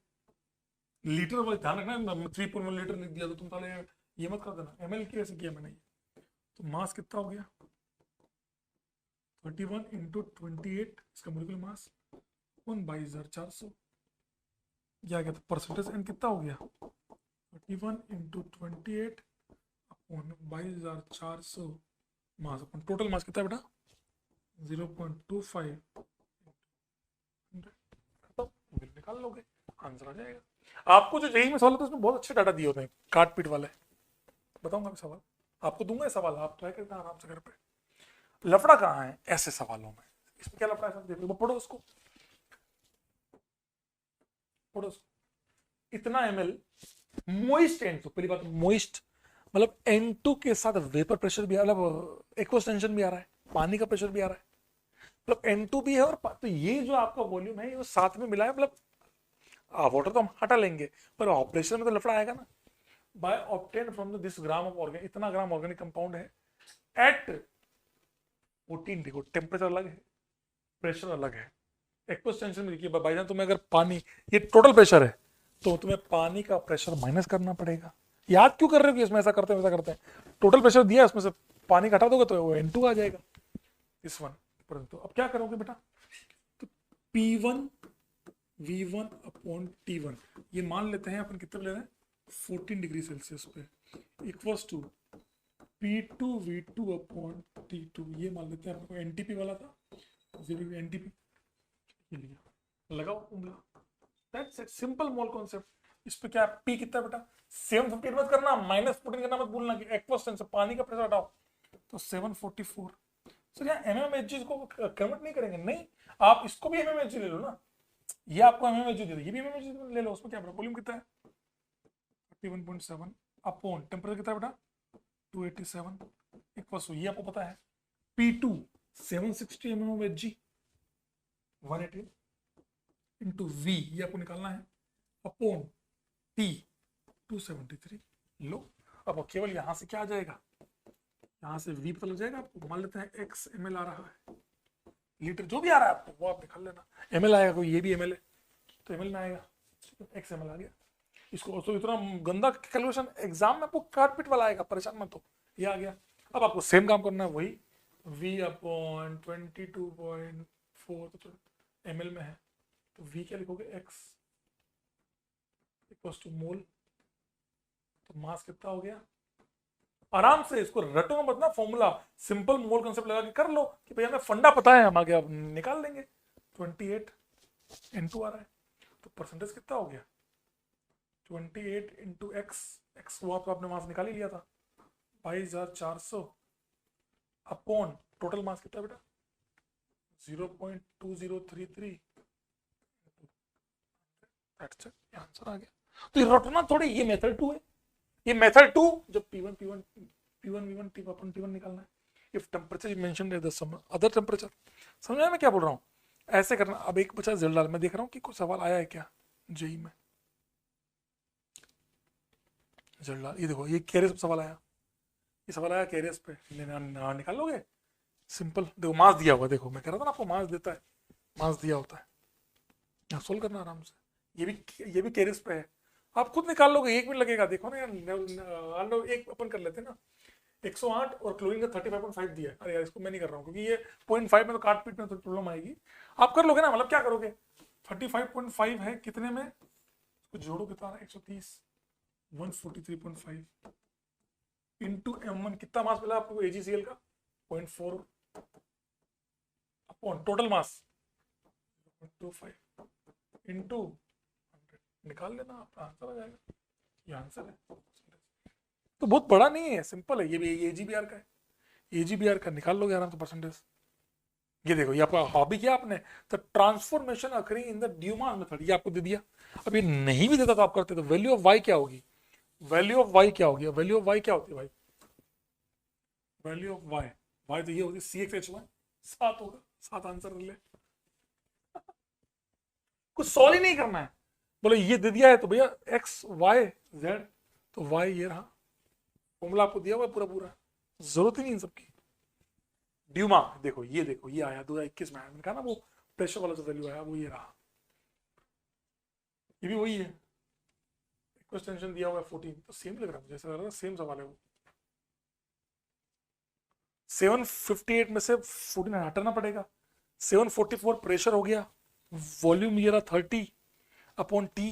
लीटर वाले ध्यान रखना, 3.1 लीटर लिख दिया तो तुम साले ये मत कर देना ml की ऐसे किया मैंने। तो मास कितना हो गया 31 इंटू 28 इसका मोलिकुलर मास 22,400। क्या गया? तो परसेंटेज एन कितना हो गया 31 इंटू 28 अपॉन 22,400 मास अपॉन टोटल मास कितना है बेटा 0.25। निकाल लोगे आंसर आ जाएगा। आपको जो जेईई में सवाल होता है उसमें बहुत अच्छे डाटा दिए होते हैं, काट पीट वाले। बताऊंगा मैं सवाल आपको, दूंगा सवाल, आप ट्राई करना आराम से घर पे। लफड़ा कहाँ है ऐसे सवालों में? इसमें क्या लफड़ा है देखो, पढ़ो उसको, पढ़ो उसको। इतना ml मोइस्ट N2, पहली बात मोइस्ट मतलब N2 के साथ वेपर प्रेशर भी, मतलब एक्वस टेंशन भी आ रहा है, पानी का प्रेशर भी आ रहा है, मतलब N2 भी है और तो ये जो आपका वॉल्यूम है ये साथ में मिला है, मतलब वाटर तो हम हटा लेंगे पर ऑपरेशन में तो लफड़ा आएगा ना। By obtain from this gram of organic, इतना ग्राम ऑर्गेनिक कंपाउंड है एट 14 डिग्री, टेम्परेचर अलग है प्रेशर अलग है। एक्वस टेंशन में देखिए भाई जान, तुम्हें अगर पानी, ये टोटल प्रेशर है तो तुम्हें पानी का प्रेशर माइनस करना पड़ेगा। याद क्यों कर रहे हो कि इसमें ऐसा करते हैं वैसा करते हैं? टोटल प्रेशर दिया है उसमें से पानी घटा दोगे तो वो N2 आ जाएगा इस वन। परंतु अब क्या करोगे बेटा, तो P1 V1 अपॉन T1 ये मान लेते हैं अपन, कितने ले रहे हैं 14 डिग्री सेल्सियस पे, equals to P2 V2 upon T2 ये मान लेते हैं। आपको एनटीपी वाला था, एनटीपी ये लिया, लगाओ उंगला, that's it, simple mole concept. इस पे क्या P कितना बेटा 750 मत करना, -14 करना मत भूलना कि एक्वस टेंशन पानी का प्रेशर हटाओ तो 744। सर यहाँ mmHg को कन्वर्ट नहीं करेंगे, नहीं आप इसको भी mmHg ले लो ना, ये आपको mmHg दे दो, ये भी mmHg ले लो, उसमें क्या बेटा वॉल्यूम कितना है 31.7 अपॉन टेम्परेचर कितना है बेटा 287 इक्वल्स टू, ये आपको पता है P2 760 mmHg 180 इंटू V ये आपको निकालना है अपॉन T 273। लो अब केवल यहां से क्या आ जाएगा, यहां से V पता लग जाएगा आपको, मान लेते हैं x ml आ रहा है, लीटर जो भी आ रहा है आपको वो आप निकाल लेना, ml आएगा, कोई ये भी ml है तो ml में आएगा, x ml आ गया। इसको तो इतना गंदा कैलकुलेशन एग्जाम में आपको काट पीट वाला आएगा, परेशान मत हो, ये आ गया। अब आपको सेम काम करना है, वही V अपॉन 22.4 तो ml में है तो V क्या लिखोगे x इक्वल्स टू मोल, तो मास कितना हो गया। आराम से इसको रटो मत ना, फॉर्मूला सिंपल मोल कांसेप्ट लगा के कर लो कि भैया हमें फंडा पता है, हम आगे आप निकाल लेंगे 28 N2 आ रहा है, तो परसेंटेज कितना हो गया 28 इंटू एक्स हुआ तो आपने मास निकाल ही लिया था 22,400 अपॉन टोटल मास कितना बेटा 0.2033, आंसर आ गया। तो ये रटना थोड़ी, ये मेथड 2 है, ये मेथड 2 जब P1 V1 T1 निकालना है। इफ टेम्परेचर मेंशन्ड है द सम अदर टेम्परेचर, समझ में मैं क्या बोल रहा हूँ, ऐसे करना। अब एक बचा जल्लाल, मैं देख रहा हूँ कि कोई सवाल आया है क्या जेई में। जल्लाल ये देखो, ये कैरियस पे सवाल आया, ये सवाल आया कैरियस पे, निकाल लोगे सिंपल। देखो मास दिया हुआ, देखो मैं कह रहा था ना आपको मास देता है, मास दिया होता है, यहाँ सोल्व करना आराम से। ये भी कैरियस पे है, आप खुद निकाल लोगे, 1 मिनट लगेगा। देखो ना यार, एक अपन कर लेते ना 108 और क्लोरीन का 35.5 दिया है। अरे यार इसको मैं नहीं कर रहा हूँ क्योंकि ये 0.5 में तो काट पीट में तो प्रॉब्लम आएगी। आप कर लोगे ना, मतलब क्या करोगे 35.5 है कितने में, इसको जोड़ो कितना है 130 143.5 इंटू M1 कितना मास मिला आपको AgCl का 0.4 अपॉन टोटल मास 0.25 इंटू 100 निकाल लेना, आपका आंसर आ जाएगा। ये आंसर है, तो बहुत बड़ा नहीं है, सिंपल है। ये भी AgBr का है, AgBr का निकाल लोगे आराम से परसेंटेज। ये देखो, ये आपका हॉबी क्या आपने, तो transformation occurring in the Dumas method, ये आपको दे दिया। अब ये नहीं भी देता तो आप करते, तो वैल्यू ऑफ वाई क्या होगी, वैल्यू ऑफ वाई क्या होगी, वैल्यू ऑफ वाई क्या होती है भाई, वैल्यू ऑफ वाई, वाई तो ये होती है CxH1 7 होगा, 7 आंसर ले। कुछ सॉल्व ही नहीं करना है, बोले ये दे दिया है तो भैया एक्स वाई जेड, तो वाई ये रहा, फॉर्मूला आपको दिया हुआ पूरा पूरा, जरूरत ही नहीं इन सबकी। ड्यूमा देखो, ये आया 2021 में, मैंने कहा ना वो प्रेशर वाला जो वैल्यू आया वो ये रहा, ये भी वही है। टेंशन दिया हुआ है 14, तो सेम लग रहा है मुझे, ऐसा लग रहा है सेम सवाल है वो। 758 में से 14 हटाना पड़ेगा, 744 प्रेशर हो गया, वॉल्यूम ये रहा 30 upon T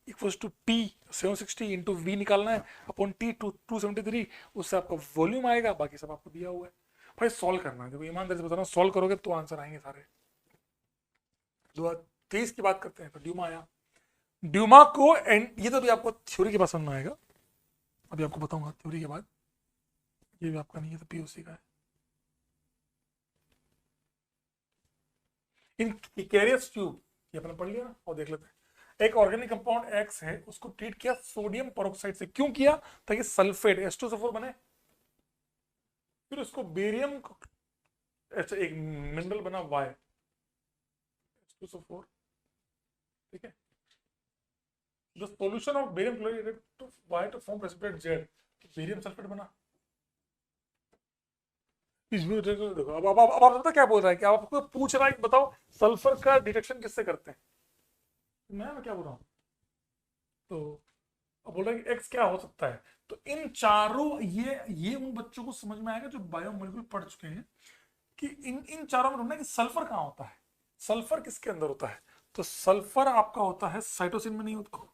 equals to T 760 into V निकालना है अपॉन टी 273, उससे आपका वॉल्यूम आएगा, बाकी सब आपको दिया हुआ है। भाई सॉल्व करना है, देखो ईमानदारी से बता रहा हूँ, सॉल्व करोगे तो आंसर आएंगे सारे। 2023 की बात करते हैं, तो ड्यूमा आया, ड्यूमा को ये तो भी आपको थ्योरी के बाद समझ में आएगा, अभी आपको बताऊंगा थ्योरी के बाद, ये भी आपका नहीं है तो POC का है। इन कैरियस ट्यूब ये अपने पढ़ लिया ना, और देख लेते हैं। एक ऑर्गेनिक कंपाउंड X है, उसको ट्रीट किया सोडियम पेरोक्साइड से, क्यों किया, ताकि सल्फेट H2SO4 बने, फिर उसको बेरियम, अच्छा एक मिनरल बना Y H2SO4, ठीक है। The solution of barium chloride to Y to form precipitate Z, barium sulphate बना। इसमें देखो, अब आप पता क्या बोल रहा है, कि आपको पूछ रहा है कि बताओ सल्फर का डिटेक्शन किससे करते हैं, मैं क्या बोल रहा हूँ, तो अब बोल रहा है कि एक्स क्या हो सकता है, तो इन चारों, ये उन बच्चों को समझ में आएगा जो बायोमोलिक्यूल पढ़ चुके हैं, कि इन चारों में ढूंढना कि सल्फर कहाँ होता है, सल्फर किसके अंदर होता है, तो सल्फर आपका होता है साइटोसिन में नहीं होता,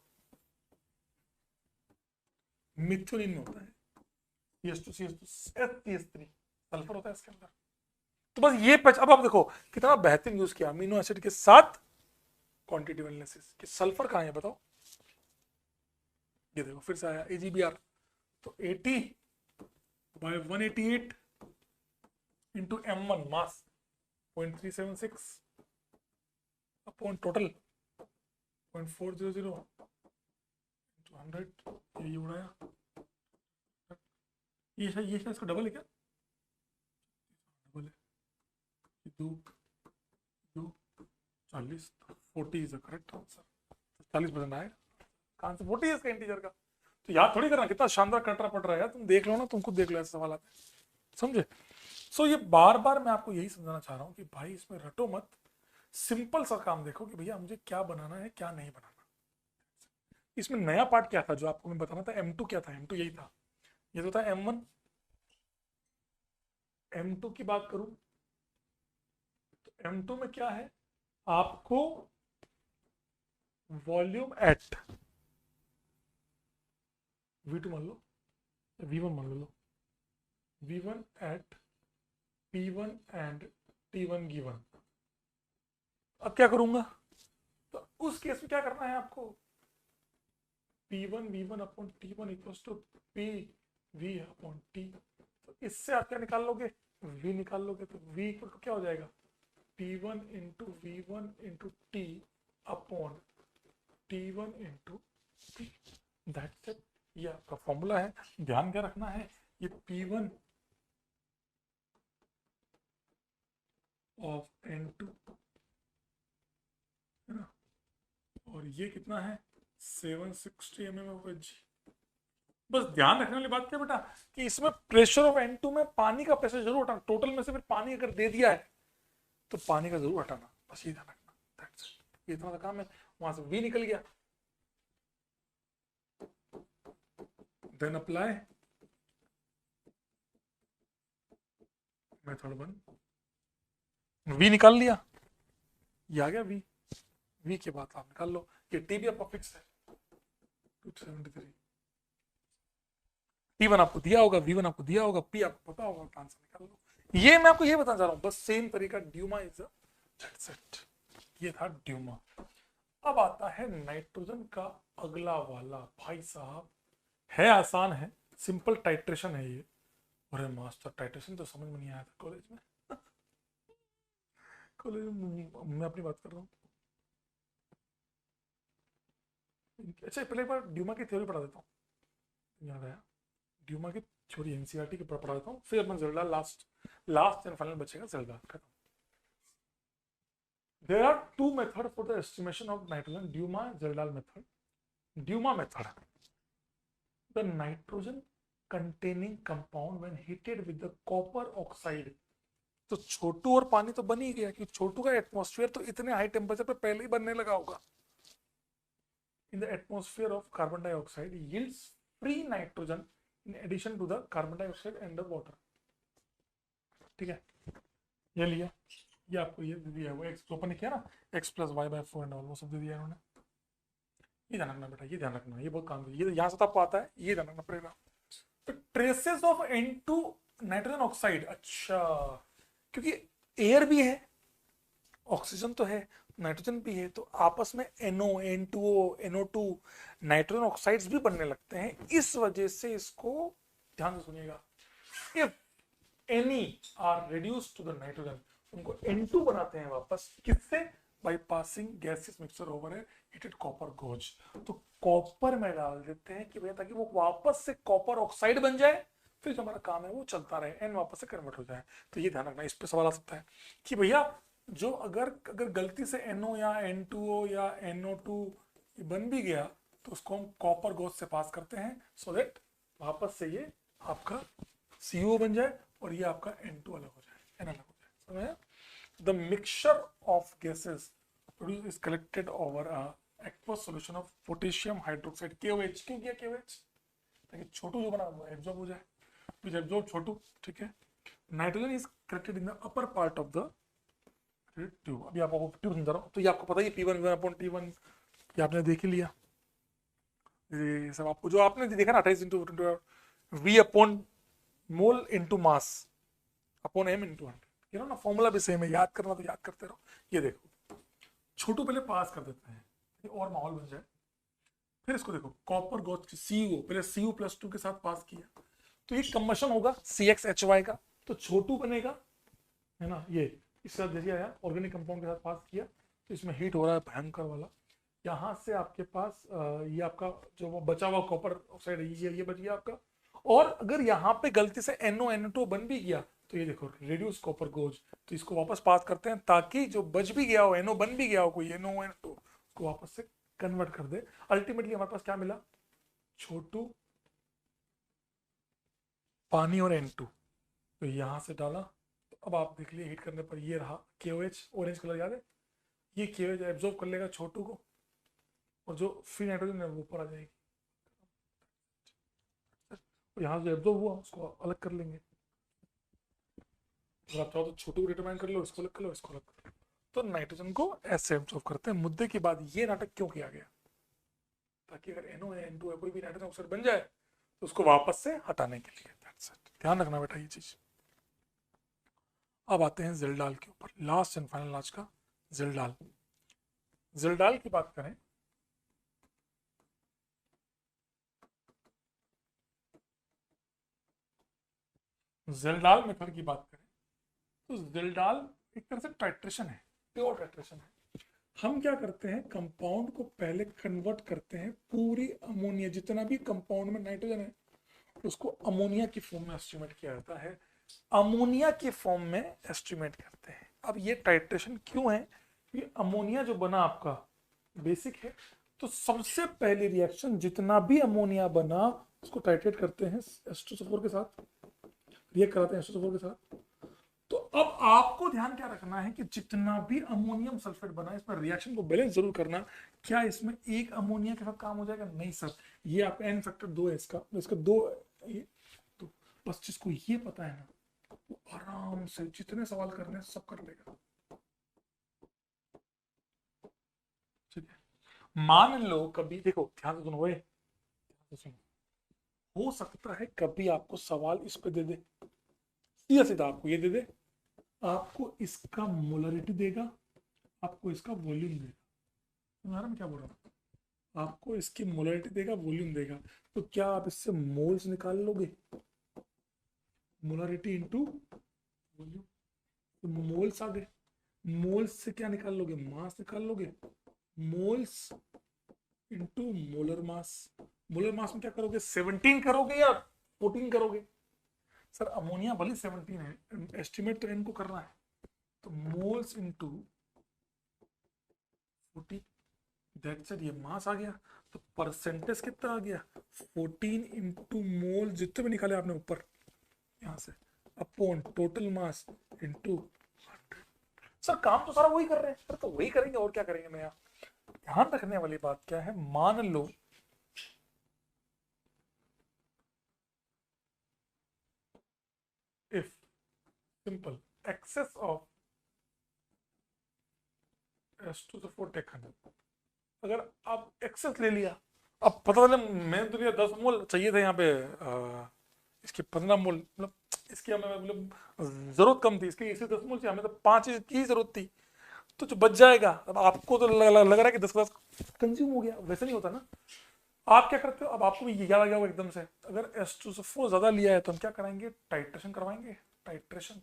मिथ्योनिन में होता है, CH2CH2 सल्फर होता है इसके अंदर। तो बस ये अब आप देखो कितना बेहतरीन यूज किया अमीनो एसिड के साथ क्वांटिटेटिव एनालिसिस, कि सल्फर कहाँ है बताओ, ये देखो फिर से आया AgBr, तो 80 by 188 into M1 mass 0.376 upon total 0.400 into 100, ये उड़ाया, ये शायद इसका डबल है क्या, डबल है, 40 40 इज द करेक्ट आंसर, 40% आएगा आंसर, 40 है इसका इंटीजर का। तो याद थोड़ी करना, कितना शानदार कटरा पड़ रहा है, तुम देख लो ना, तुम खुद देख लो ऐसे सवाल आते हैं, समझे। सो ये बार बार मैं आपको यही समझाना चाह रहा हूँ कि भाई इसमें रटो मत, सिंपल सा काम देखो कि भैया मुझे क्या बनाना है क्या नहीं बनाना। इसमें नया पार्ट क्या था जो आपको मैं बताना था, M2 क्या था, M2 यही था, ये तो था M1। M2 की बात करूं तो M2 में क्या है, आपको वॉल्यूम एट V2 मान लो, V1 मान लो, V1 eight P1 and T1 given. अब क्या करूंगा, उस केस में क्या करना है आपको, P1 upon T1 equals to PV upon T। तो इससे आप क्या निकाल लोगे, V निकाल लोगे। तो V इक्वल टू क्या हो जाएगा, P1 into V1 into T upon T1 into T। That's it, ये आपका फॉर्मूला है। ध्यान क्या रखना है, ये P1 ऑफ N2 है ना, और ये कितना है 760 mm ऑफ Hg। बस ध्यान रखने वाली बात क्या बेटा, कि इसमें प्रेशर ऑफ N2 में पानी का प्रेशर जरूर हटाना, टोटल में से फिर पानी अगर दे दिया है तो पानी का जरूर हटाना, बस ये ध्यान रखना। दैट्स इट, ये इतना सा काम है। वहां से V निकल गया, देन अप्लाई मेथड 1, V निकाल लिया, ये आ गया V। V के बाद आप निकाल लो, ये T भी आपका फिक्स है 273। T1 आपको दिया होगा, V1 आपको दिया होगा, P आपको पता होगा, आंसर निकाल लो। ये मैं आपको ये बताना चाह रहा हूँ, बस सेम तरीका ड्यूमा इज सेट। ये था ड्यूमा। अब आता है नाइट्रोजन का अगला वाला, भाई साहब है आसान है, सिंपल टाइट्रेशन है ये। अरे मास्टर टाइट्रेशन तो समझ में नहीं आया था कॉलेज में। कॉलेज में मैं अपनी बात कर रहा हूँ। अच्छा पहले एक बार ड्यूमा की थ्योरी पढ़ा देता हूँ, याद आया। ड्यूमा की थ्योरी एनसीईआरटी के पढ़ा देता हूँ, फिर अपन ज़ेल्डाल लास्ट एंड फाइनल बचेगा ज़ेल्डाल खत्म। There are two methods for the estimation of nitrogen, Duma-Zeldal method. Duma method, the nitrogen containing compound when heated with the copper oxide। तो छोटू और पानी तो बन ही गया, क्योंकि छोटू का एटमॉस्फेयर तो इतने हाई टेम्परेचर पे पहले ही बनने लगा होगा। In the atmosphere of carbon dioxide yields free nitrogen in addition to the carbon dioxide and the water। ठीक है, ये लिया, ये आपको ये दे दिया, वो एक्स ओपन किया ना, x plus Y by 4 and all वो सब दे दिया इन्होंने। ये ध्यान रखना बेटा, ये ध्यान रखना, ये बहुत काम है, ये यहाँ से तो आपको आता है, ये ध्यान रखना पड़ेगा। तो traces of N2 nitrogen oxide, अच्छा क्योंकि एयर भी है, ऑक्सीजन तो है, नाइट्रोजन भी है, तो आपस में NO N2O NO2 nitrogen oxides भी बनने लगते हैं। इस वजह से इसको ध्यान से सुनिएगा, if any are reduced to the nitrogen, उनको N2 बनाते हैं वापस, किससे, by passing gases mixture over है हीटेड कॉपर गोज। तो कॉपर में डाल देते हैं कि भैया ताकि वो वापस से कॉपर ऑक्साइड बन जाए, फिर जो हमारा काम है वो चलता रहे, एन वापस से कन्वर्ट हो जाए। तो ये ध्यान रखना, इस पे सवाल आ सकता है कि भैया जो अगर गलती से NO या N2O या NO2 बन भी गया तो उसको हम कॉपर गोज से पास करते हैं, सो दैट वापस से ये आपका CO बन जाए और ये आपका N2 अलग हो जाए, N अलग हो जाए, समझे। The mixture of gases produced is collected over a aqueous solution of potassium hydroxide KOH। क्यों किया KOH, ताकि छोटू जो बना वो एब्जॉर्ब हो जाए, which absorb छोटू, ठीक है। Nitrogen is collected in the upper part of the tube. अभी आपको ट्यूब समझा रहा हूँ, तो ये आपको पता ही P1 अपॉन T1, ये आपने देख ही लिया, ये सब आपको जो आपने देखा ना 28 into V upon mole into mass upon M into 100, ये ना फॉर्मूला भी सेम है, याद करना तो याद करते रहो। ये देखो छोटू पहले पास कर देते हैं और माहौल बन जाए, फिर इसको देखो कॉपर गोज CO, पहले Cu प्लस 2 के साथ पास किया, तो ये कंबशन होगा CxHy का, तो छोटू बनेगा, है ना। ये इसके साथ जैसे आया ऑर्गेनिक कंपाउंड के साथ पास किया, तो इसमें हीट हो रहा है भयंकर वाला। यहाँ से आपके पास ये आपका जो वो बचा हुआ कॉपर ऑक्साइड ये बच गया आपका। और अगर यहाँ पे गलती से NO NO2 बन भी गया तो ये देखो रेड्यूस कॉपर गोज, तो इसको वापस पास करते हैं ताकि जो बच भी गया हो, NO बन भी गया हो कोई NO NO2, उसको वापस से कन्वर्ट कर दे। अल्टीमेटली हमारे पास क्या मिला, छोटू पानी और N2, तो यहाँ से डाला, तो अब आप देख लिए हीट करने पर ये रहा KOH, ऑरेंज कलर याद है, ये KOH एब्जॉर्ब कर लेगा छोटू को, और जो फ्री नाइट्रोजन है वो ऊपर आ जाएगी, और यहाँ जो एब्जॉर्ब हुआ उसको अलग कर लेंगे। अगर आप चाहो तो छोटू को डिटरमाइन कर लो, इसको अलग कर लो, इसको अलग कर लो, तो नाइट्रोजन को ऐसे एब्जॉर्ब करते हैं। मुद्दे की बात ये नाटक क्यों किया गया, ताकि अगर NO या N2 कोई भी नाइट्रोजन ऑक्साइड बन जाए तो उसको वापस से हटाने के लिए। ध्यान रखना बेटा ये चीज। अब आते हैं ज़ेल्डाल के ऊपर, लास्ट एंड फाइनल आज का ज़ेल्डाल। जिल्डाल की बात करें, जिल्डाल मेथड की बात करें, तो जिल्डाल एक तरह से टाइट्रेशन है, प्योर टाइट्रेशन है। हम क्या करते हैं, कंपाउंड को पहले कन्वर्ट करते हैं, पूरी अमोनिया, जितना भी कंपाउंड में नाइट्रोजन है उसको अमोनिया की फॉर्म में एस्टिमेट किया जाता है, अमोनिया की फॉर्म में एस्टिमेट करते हैं। अब ये टाइट्रेशन क्यों है, ये अमोनिया जो बना आपका बेसिक है, तो सबसे पहली रिएक्शन जितना भी अमोनिया बना उसको टाइट्रेट करते हैं H2SO4 के साथ, रिएक्ट कराते हैं H2SO4 के साथ। तो अब आपको ध्यान क्या रखना है कि जितना भी अमोनियम सल्फेट बना इसमें रिएक्शन को बैलेंस जरूर करना। क्या इसमें एक अमोनिया के साथ काम हो जाएगा? नहीं सर, ये आप एन फैक्टर 2 है इसका 2, ये तो बस जिसको ये पता है ना वो आराम से जितने सवाल करने हैं सब कर लेगा। ठीक है, मान लो कभी, देखो ध्यान से सुनो, हो सकता है कभी आपको सवाल इस पे दे दे, सीधा सीधा आपको ये दे दे, आपको इसका मोलरिटी देगा, आपको इसका वॉल्यूम देगा। तुम्हारा मैं क्या बोल रहा हूँ, आपको इसकी मोलरिटी देगा, वॉल्यूम देगा, तो क्या आप इससे मोल्स निकाल लोगे? मोलरिटी इंटू वॉल्यूम, तो मोल्स आ गए। मोल्स से क्या निकाल लोगे? मास निकाल लोगे। Moles into molar mass, molar mass में क्या करोगे? 17 करोगे या 14 करोगे? सर अमोनिया भले 17 है, एस्टिमेट तो इनको करना है, तो मोल्स इंटू 14, दैट्स इट, ये मास आ गया। तो परसेंटेज कितना आ गया? 14 इंटू मोल जितने भी निकाले आपने ऊपर यहाँ से, upon total mass into 100। Sir काम तो सारा वही कर रहे हैं सर, तो वही करेंगे और क्या करेंगे नया। ध्यान रखने वाली बात क्या है, मान लो if simple excess of H2SO4 taken, अगर आप एक्सेस ले लिया, अब पता चला मैंने तो लिया 10 मोल चाहिए थे यहाँ पे, इसके 15 मोल, मतलब इसकी हमें मतलब जरूरत कम थी, इसकी इसे 10 मोल चाहिए, हमें तो 5 की जरूरत थी, तो जो बच जाएगा, अब आपको तो लग रहा है कि 10 ग्लास कंज्यूम हो गया, वैसे नहीं होता ना। आप क्या करते हो, अब आपको भी याद आ गया होगा एकदम से, अगर H2SO4 ज्यादा लिया है तो हम क्या कराएंगे? टाइट्रेशन करवाएंगे। टाइट्रेशन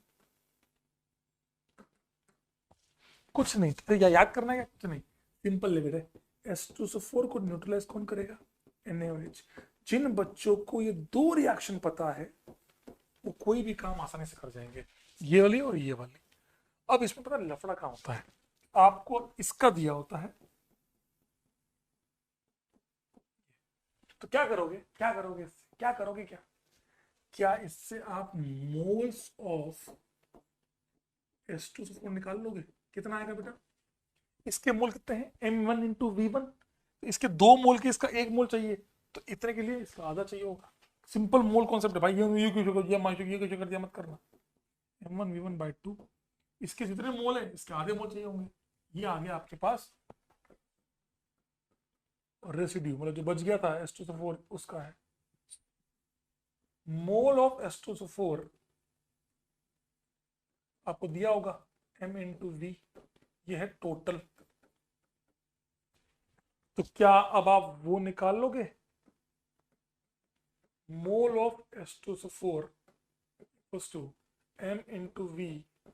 कुछ नहीं, तो याद करना है, कुछ नहीं, सिंपल लिमिट है। H2SO4 को न्यूट्रलाइज कौन करेगा? NaOH। जिन बच्चों को ये दो रिएक्शन पता है वो कोई भी काम आसानी से कर जाएंगे, ये वाली और ये वाली। अब इसमें पता लफड़ा क्या होता है, आपको इसका दिया होता है, तो क्या करोगे, क्या करोगे इससे, क्या करोगे, क्या क्या इससे आप मोल्स ऑफ H2SO4 निकाल लोगे? कितना आएगा बेटा? इसके मोल कितने हैं? M1 इंटू V1, इसके 2 मोल के इसका 1 मोल चाहिए, तो इतने के लिए इसका आधा चाहिए होगा। सिंपल मोल कॉन्सेप्ट है भाई, ये क्यों कर दिया, ये क्यों कर दिया, मत करना। M1V1/2, इसके जितने मोल है इसके आधे मोल चाहिए होंगे, ये आ गया आपके पास रेसिड्यू, मतलब जो बच गया था H2SO4 उसका है। मोल ऑफ H2SO4 आपको दिया होगा M इंटू V, ये है टोटल। तो क्या अब आप वो निकाल लोगे? Mole of H2SO4 equals to M into V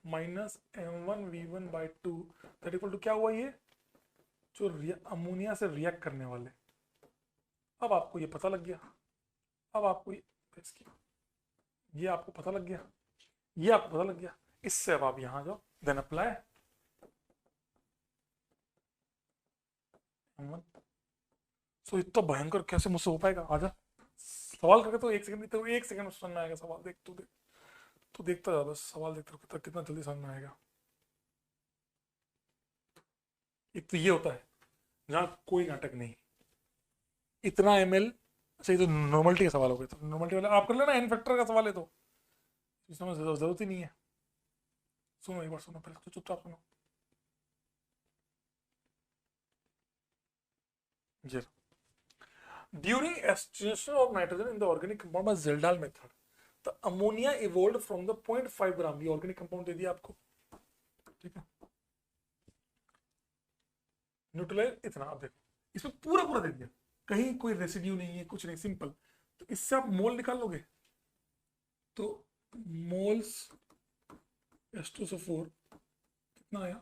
minus M1V1/2, that equal to क्या हुआ? ये जो अमोनिया से रिएक्ट करने वाले। अब आपको ये पता लग गया, अब आपको ये आपको पता लग गया, ये आपको पता लग गया, इससे अब आप यहां जाओ, देन अप्लाई। सो इतना भयंकर कैसे मुझसे हो पाएगा? आजा सवाल करके, तो एक सेकंड, तो एक सेकंड में समझ में आएगा सवाल, देख तू, देख तू, देखता जा बस, सवाल देखता कितना कितना जल्दी समझ में आएगा। एक तो ये होता है जहाँ कोई नाटक नहीं, इतना ml, अच्छा ये तो नॉर्मलिटी का सवाल हो गया, तो नॉर्मलिटी वाला आप कर लेना, एन फैक्टर का सवाल है तो इसमें जरूरत ही नहीं है। सुनो एक बार, सुनो पहले तो चुपचाप सुनो। जी, during extraction of nitrogen in the organic compound by Zeldal method, the ammonia evolved from the 0.5 ग्राम, ये ऑर्गेनिक कंपाउंड दे दिया आपको, ठीक है। न्यूट्रलाइज इतना। अब देखो इसमें पूरा पूरा दे दिया, कहीं कोई रेसिड्यू नहीं है, कुछ नहीं, सिंपल। तो इससे आप मोल निकाल लोगे, तो मोल्स H2SO4 कितना आया,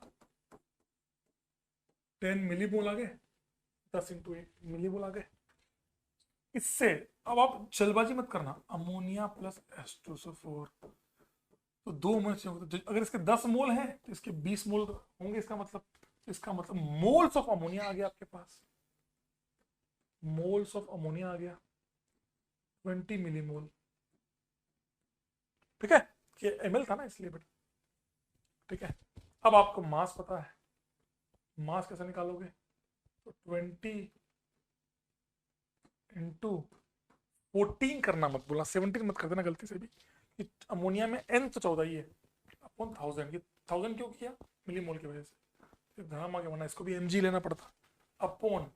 10 मिलीमोल आ गए, 10 इंटू 8 मिलीमोल आ गए। इससे अब आप जल्दबाजी मत करना, अमोनिया प्लस H2SO4 तो 2 मोल चाहिए, तो अगर इसके 10 मोल हैं तो इसके 20 मोल होंगे, इसका मतलब मोल्स ऑफ अमोनिया आ गया आपके पास, मोल्स ऑफ अमोनिया आ गया 20 मिलीमोल। ठीक है, ये ml था ना इसलिए बेटा। ठीक है, अब आपको मास पता है, मास कैसे निकालोगे, तो 20 इंटू 14 करना मत बोला, 17 मत कर देना गलती से भी, कि अमोनिया में n तो 14 ही है, अपॉन 1000, ये 1000 क्यों किया, मिलीमोल की वजह से, फिर धर्म आगे वरना इसको भी mg लेना पड़ता, अपॉन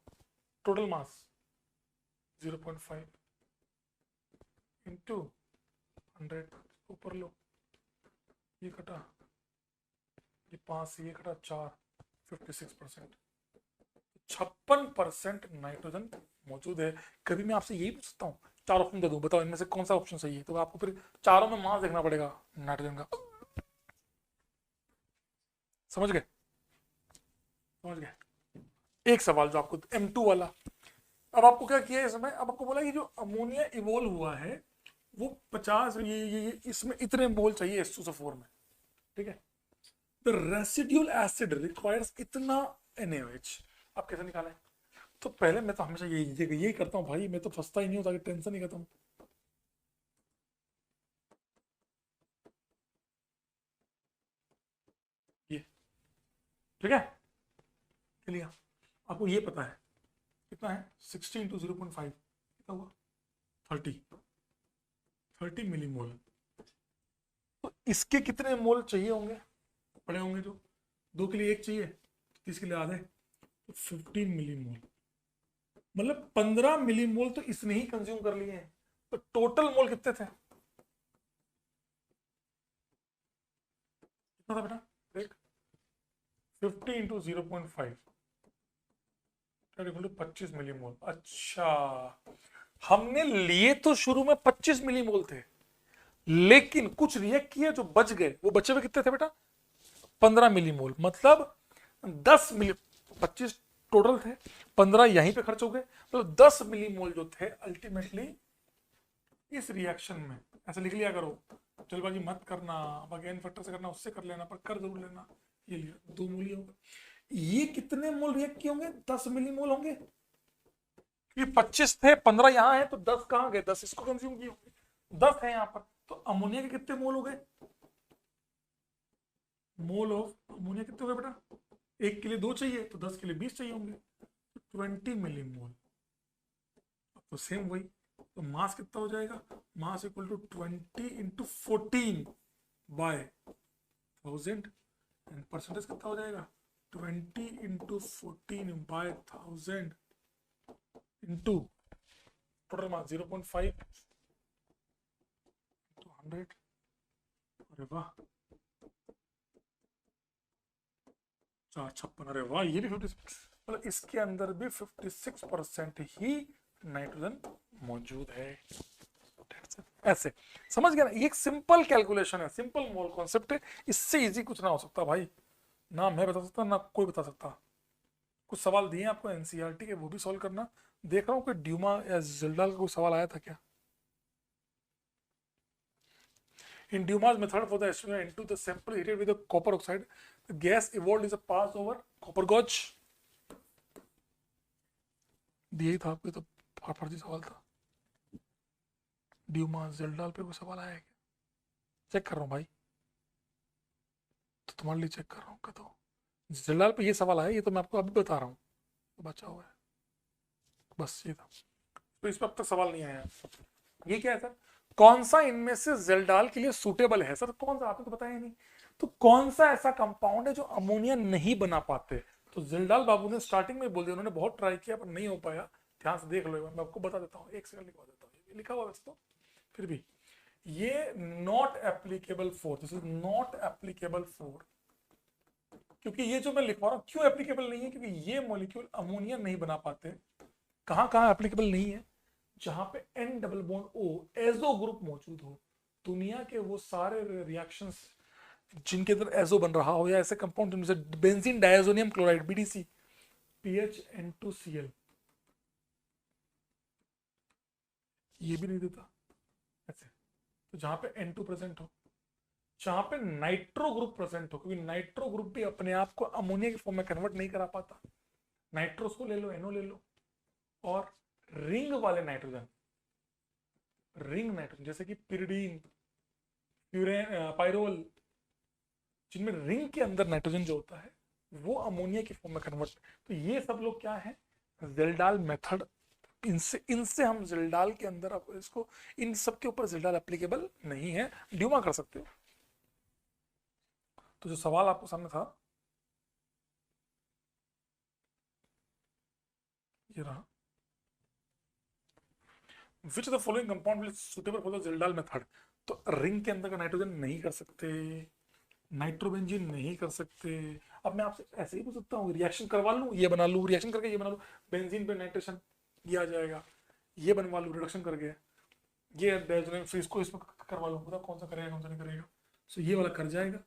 टोटल मास 0.5 इंटू 100, ऊपर लो, ये कटा, ये 5 से ये कटा 4, 56%, 56% नाइट्रोजन मौजूद है। कभी मैं आपसे यही पूछ सकता हूँ, 4 ऑप्शन दे दूं, बताओ इनमें से कौन सा ऑप्शन सही है, तो आपको फिर चारों में मास देखना पड़ेगा नाइट्रोजन का। समझ गए, समझ गए। एक सवाल जो आपको M2 वाला, अब आपको क्या किया इसमें, अब आपको बोला कि जो अमोनिया इवोल्व हुआ है वो 50, ये इसमें इतने मोल चाहिए H2SO4 में। ठीक है, द रेसिड्यूल एसिड रिक्वायर्स इतना NaOH, आप कैसे निकालें, तो पहले मैं तो हमेशा यही करता हूँ भाई, मैं तो फंसता ही नहीं हूँ ताकि टेंशन नहीं करता हूँ। ये ठीक है, चलिए आपको ये पता है कितना है, 60 इंटू 0.5 कितना हुआ, 30 मिलीमोल। तो इसके कितने मोल चाहिए होंगे, पड़े होंगे, जो 2 के लिए 1 चाहिए, 30 के लिए आधे, तो 15 मिलीमोल, मतलब 15 मिलीमोल तो इसने ही कंज्यूम कर लिए हैं। तो टोटल मोल कितने थे, कितना था बेटा, देख 50 इंटू 0.5 25 मिलीमोल। अच्छा, हमने लिए तो शुरू में 25 मिलीमोल थे, लेकिन कुछ रिएक्ट किए जो बच गए, वो बचे हुए कितने थे बेटा, 15 मिलीमोल, मतलब 10 मिली, 25 टोटल थे, 15 यहीं पे खर्च हो गए, मतलब 10 मिलीमोल जो थे अल्टीमेटली इस रिएक्शन में। ऐसे लिख लिया करो, जल्दबाजी मत करना, अगेन फैक्टर से करना, उससे कर लेना, पर कर जरूर लेना। ये लिया 2 मोल होगा, ये कितने मोल रिएक्ट किए होंगे, 10 मिलीमोल होंगे, क्योंकि 25 थे, 15 यहाँ है, तो 10 कहाँ गए, 10 इसको कंज्यूम किए होंगे, 10 है यहाँ पर, तो अमोनिया के कितने मोल हो गए, मोल ऑफ अमोनिया कितने हो गए बेटा, 1 के लिए 2 चाहिए, तो 10 के लिए 20 चाहिए होंगे, 20 मिलीमोल। तो सेम वही, तो मास कितना हो जाएगा, mass equal to 20 into 14 by 1000, and percentage कितना हो जाएगा, 20 into 14 by 1000 into total mass 0.5 into 100। अरे वाह, 456, अरे वाह, ये भी 56, मतलब इसके अंदर भी 56% ही नाइट्रोजन मौजूद है। ऐसे समझ गया ना, ये एक सिंपल कैलकुलेशन है, सिंपल मोल कॉन्सेप्ट है, इससे इजी कुछ ना हो सकता भाई, ना मैं बता सकता ना कोई बता सकता। कुछ सवाल दिए आपको एनसीईआरटी के, वो भी सॉल्व करना। देख रहा हूँ कि ड्यूमा या जिल्डाल का कोई सवाल आया था क्या। In Dumas method for the estimate into the sample heated with the copper oxide, the gas evolved is a pass over copper gauge. दिया था आपको, तो फर्जी सवाल था। ड्यूमास जिल्डाल पे कोई सवाल आया है क्या, चेक कर रहा हूँ भाई, तो तुम्हारे लिए चेक कर रहा हूँ। तो जिल्डाल पे ये सवाल आया, ये तो मैं आपको अभी बता रहा हूँ, तो बचा हुआ है बस ये था, तो इस पर अब तक सवाल नहीं आया। ये क्या है सर, कौन सा इनमें से जेल्डाल के लिए सूटेबल है, सर कौन सा, आपने तो बताया नहीं, तो कौन सा ऐसा कंपाउंड है जो अमोनिया नहीं बना पाते, तो जिल्डाल बाबू ने स्टार्टिंग में बोल दिया, उन्होंने बहुत ट्राई किया पर नहीं हो पाया, ध्यान से देख लो, मैं आपको बता देता हूँ, एक सेकंड लिखवा देता हूँ, लिखा हुआ वैसे तो फिर भी, ये not applicable for, this is not applicable for क्योंकि ये जो मैं लिखवा रहा हूँ क्यों एप्लीकेबल नहीं है, क्योंकि ये मॉलिक्यूल अमोनिया नहीं बना पाते। कहाँ कहाँ एप्लीकेबल नहीं है, जहां पे N double bond O azo group मौजूद हो। दुनिया के वो सारे रिएक्शंस जिनके अंदर एजो बन रहा हो, या ऐसे कंपाउंड जैसे benzene diazonium chloride BDC, PH N2Cl, ये भी नहीं देता ऐसे। तो जहां पे N2 प्रेजेंट हो, जहां पे नाइट्रो ग्रुप प्रेजेंट हो, क्योंकि नाइट्रो ग्रुप भी अपने आप को अमोनिया के फॉर्म में कन्वर्ट नहीं करा पाता। नाइट्रोस को ले लो, NO ले लो, और रिंग वाले नाइट्रोजन, रिंग नाइट्रोजन जैसे कि पिरिडीन, पायरोल, जिनमें रिंग के अंदर नाइट्रोजन जो होता है वो अमोनिया की फॉर्म में कन्वर्ट। तो ये सब लोग क्या है, जेल्डाल मेथड। इनसे इनसे हम जेल्डाल के अंदर अब इसको, इन सब के ऊपर जेल्डाल एप्लीकेबल नहीं है, ड्यूमा कर सकते हो। तो जो सवाल आपको सामने था ये रहा, which the following compound will suitable for the Kjeldahl method. तो रिंग के अंदर का नाइट्रोजन नहीं कर सकते, नाइट्रोबेंजीन नहीं कर सकते। अब मैं आपसे ऐसे ही पूछ सकता हूँ, रिएक्शन करवा लूँ ये बना लूँ, रिएक्शन करके ये बना लूँ, बेंजीन पे नाइट्रेशन ये आ जाएगा, ये बनवा लूँ रिडक्शन करके, ये डायजोनियम, फिर इसको इसमें करवा लूँ, पता कौन सा करेगा कौन सा नहीं करेगा। सो ये वाला कर जाएगा,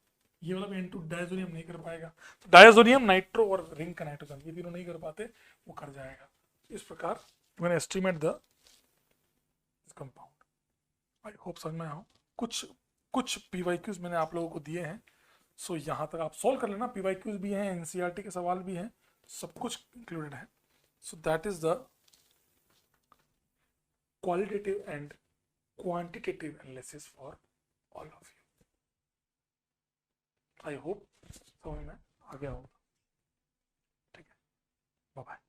ये वाला भी N2 डायजोनियम नहीं कर पाएगा। तो डायजोनियम, नाइट्रो और रिंग का नाइट्रोजन ये तीनों नहीं कर पाते, वो कर जाएगा। इस प्रकार मैंने estimate the compound. I hope समझ में आया हो। कुछ कुछ PYQs मैंने आप लोगों को दिए हैं, सो यहाँ तक आप सॉल्व कर लेना। PYQs भी हैं, NCERT के सवाल भी हैं, सब कुछ इंक्लूडेड है। So that is the qualitative and quantitative analysis for all of you. I hope समझ में आ गया होगा। ठीक है, बाय बाय।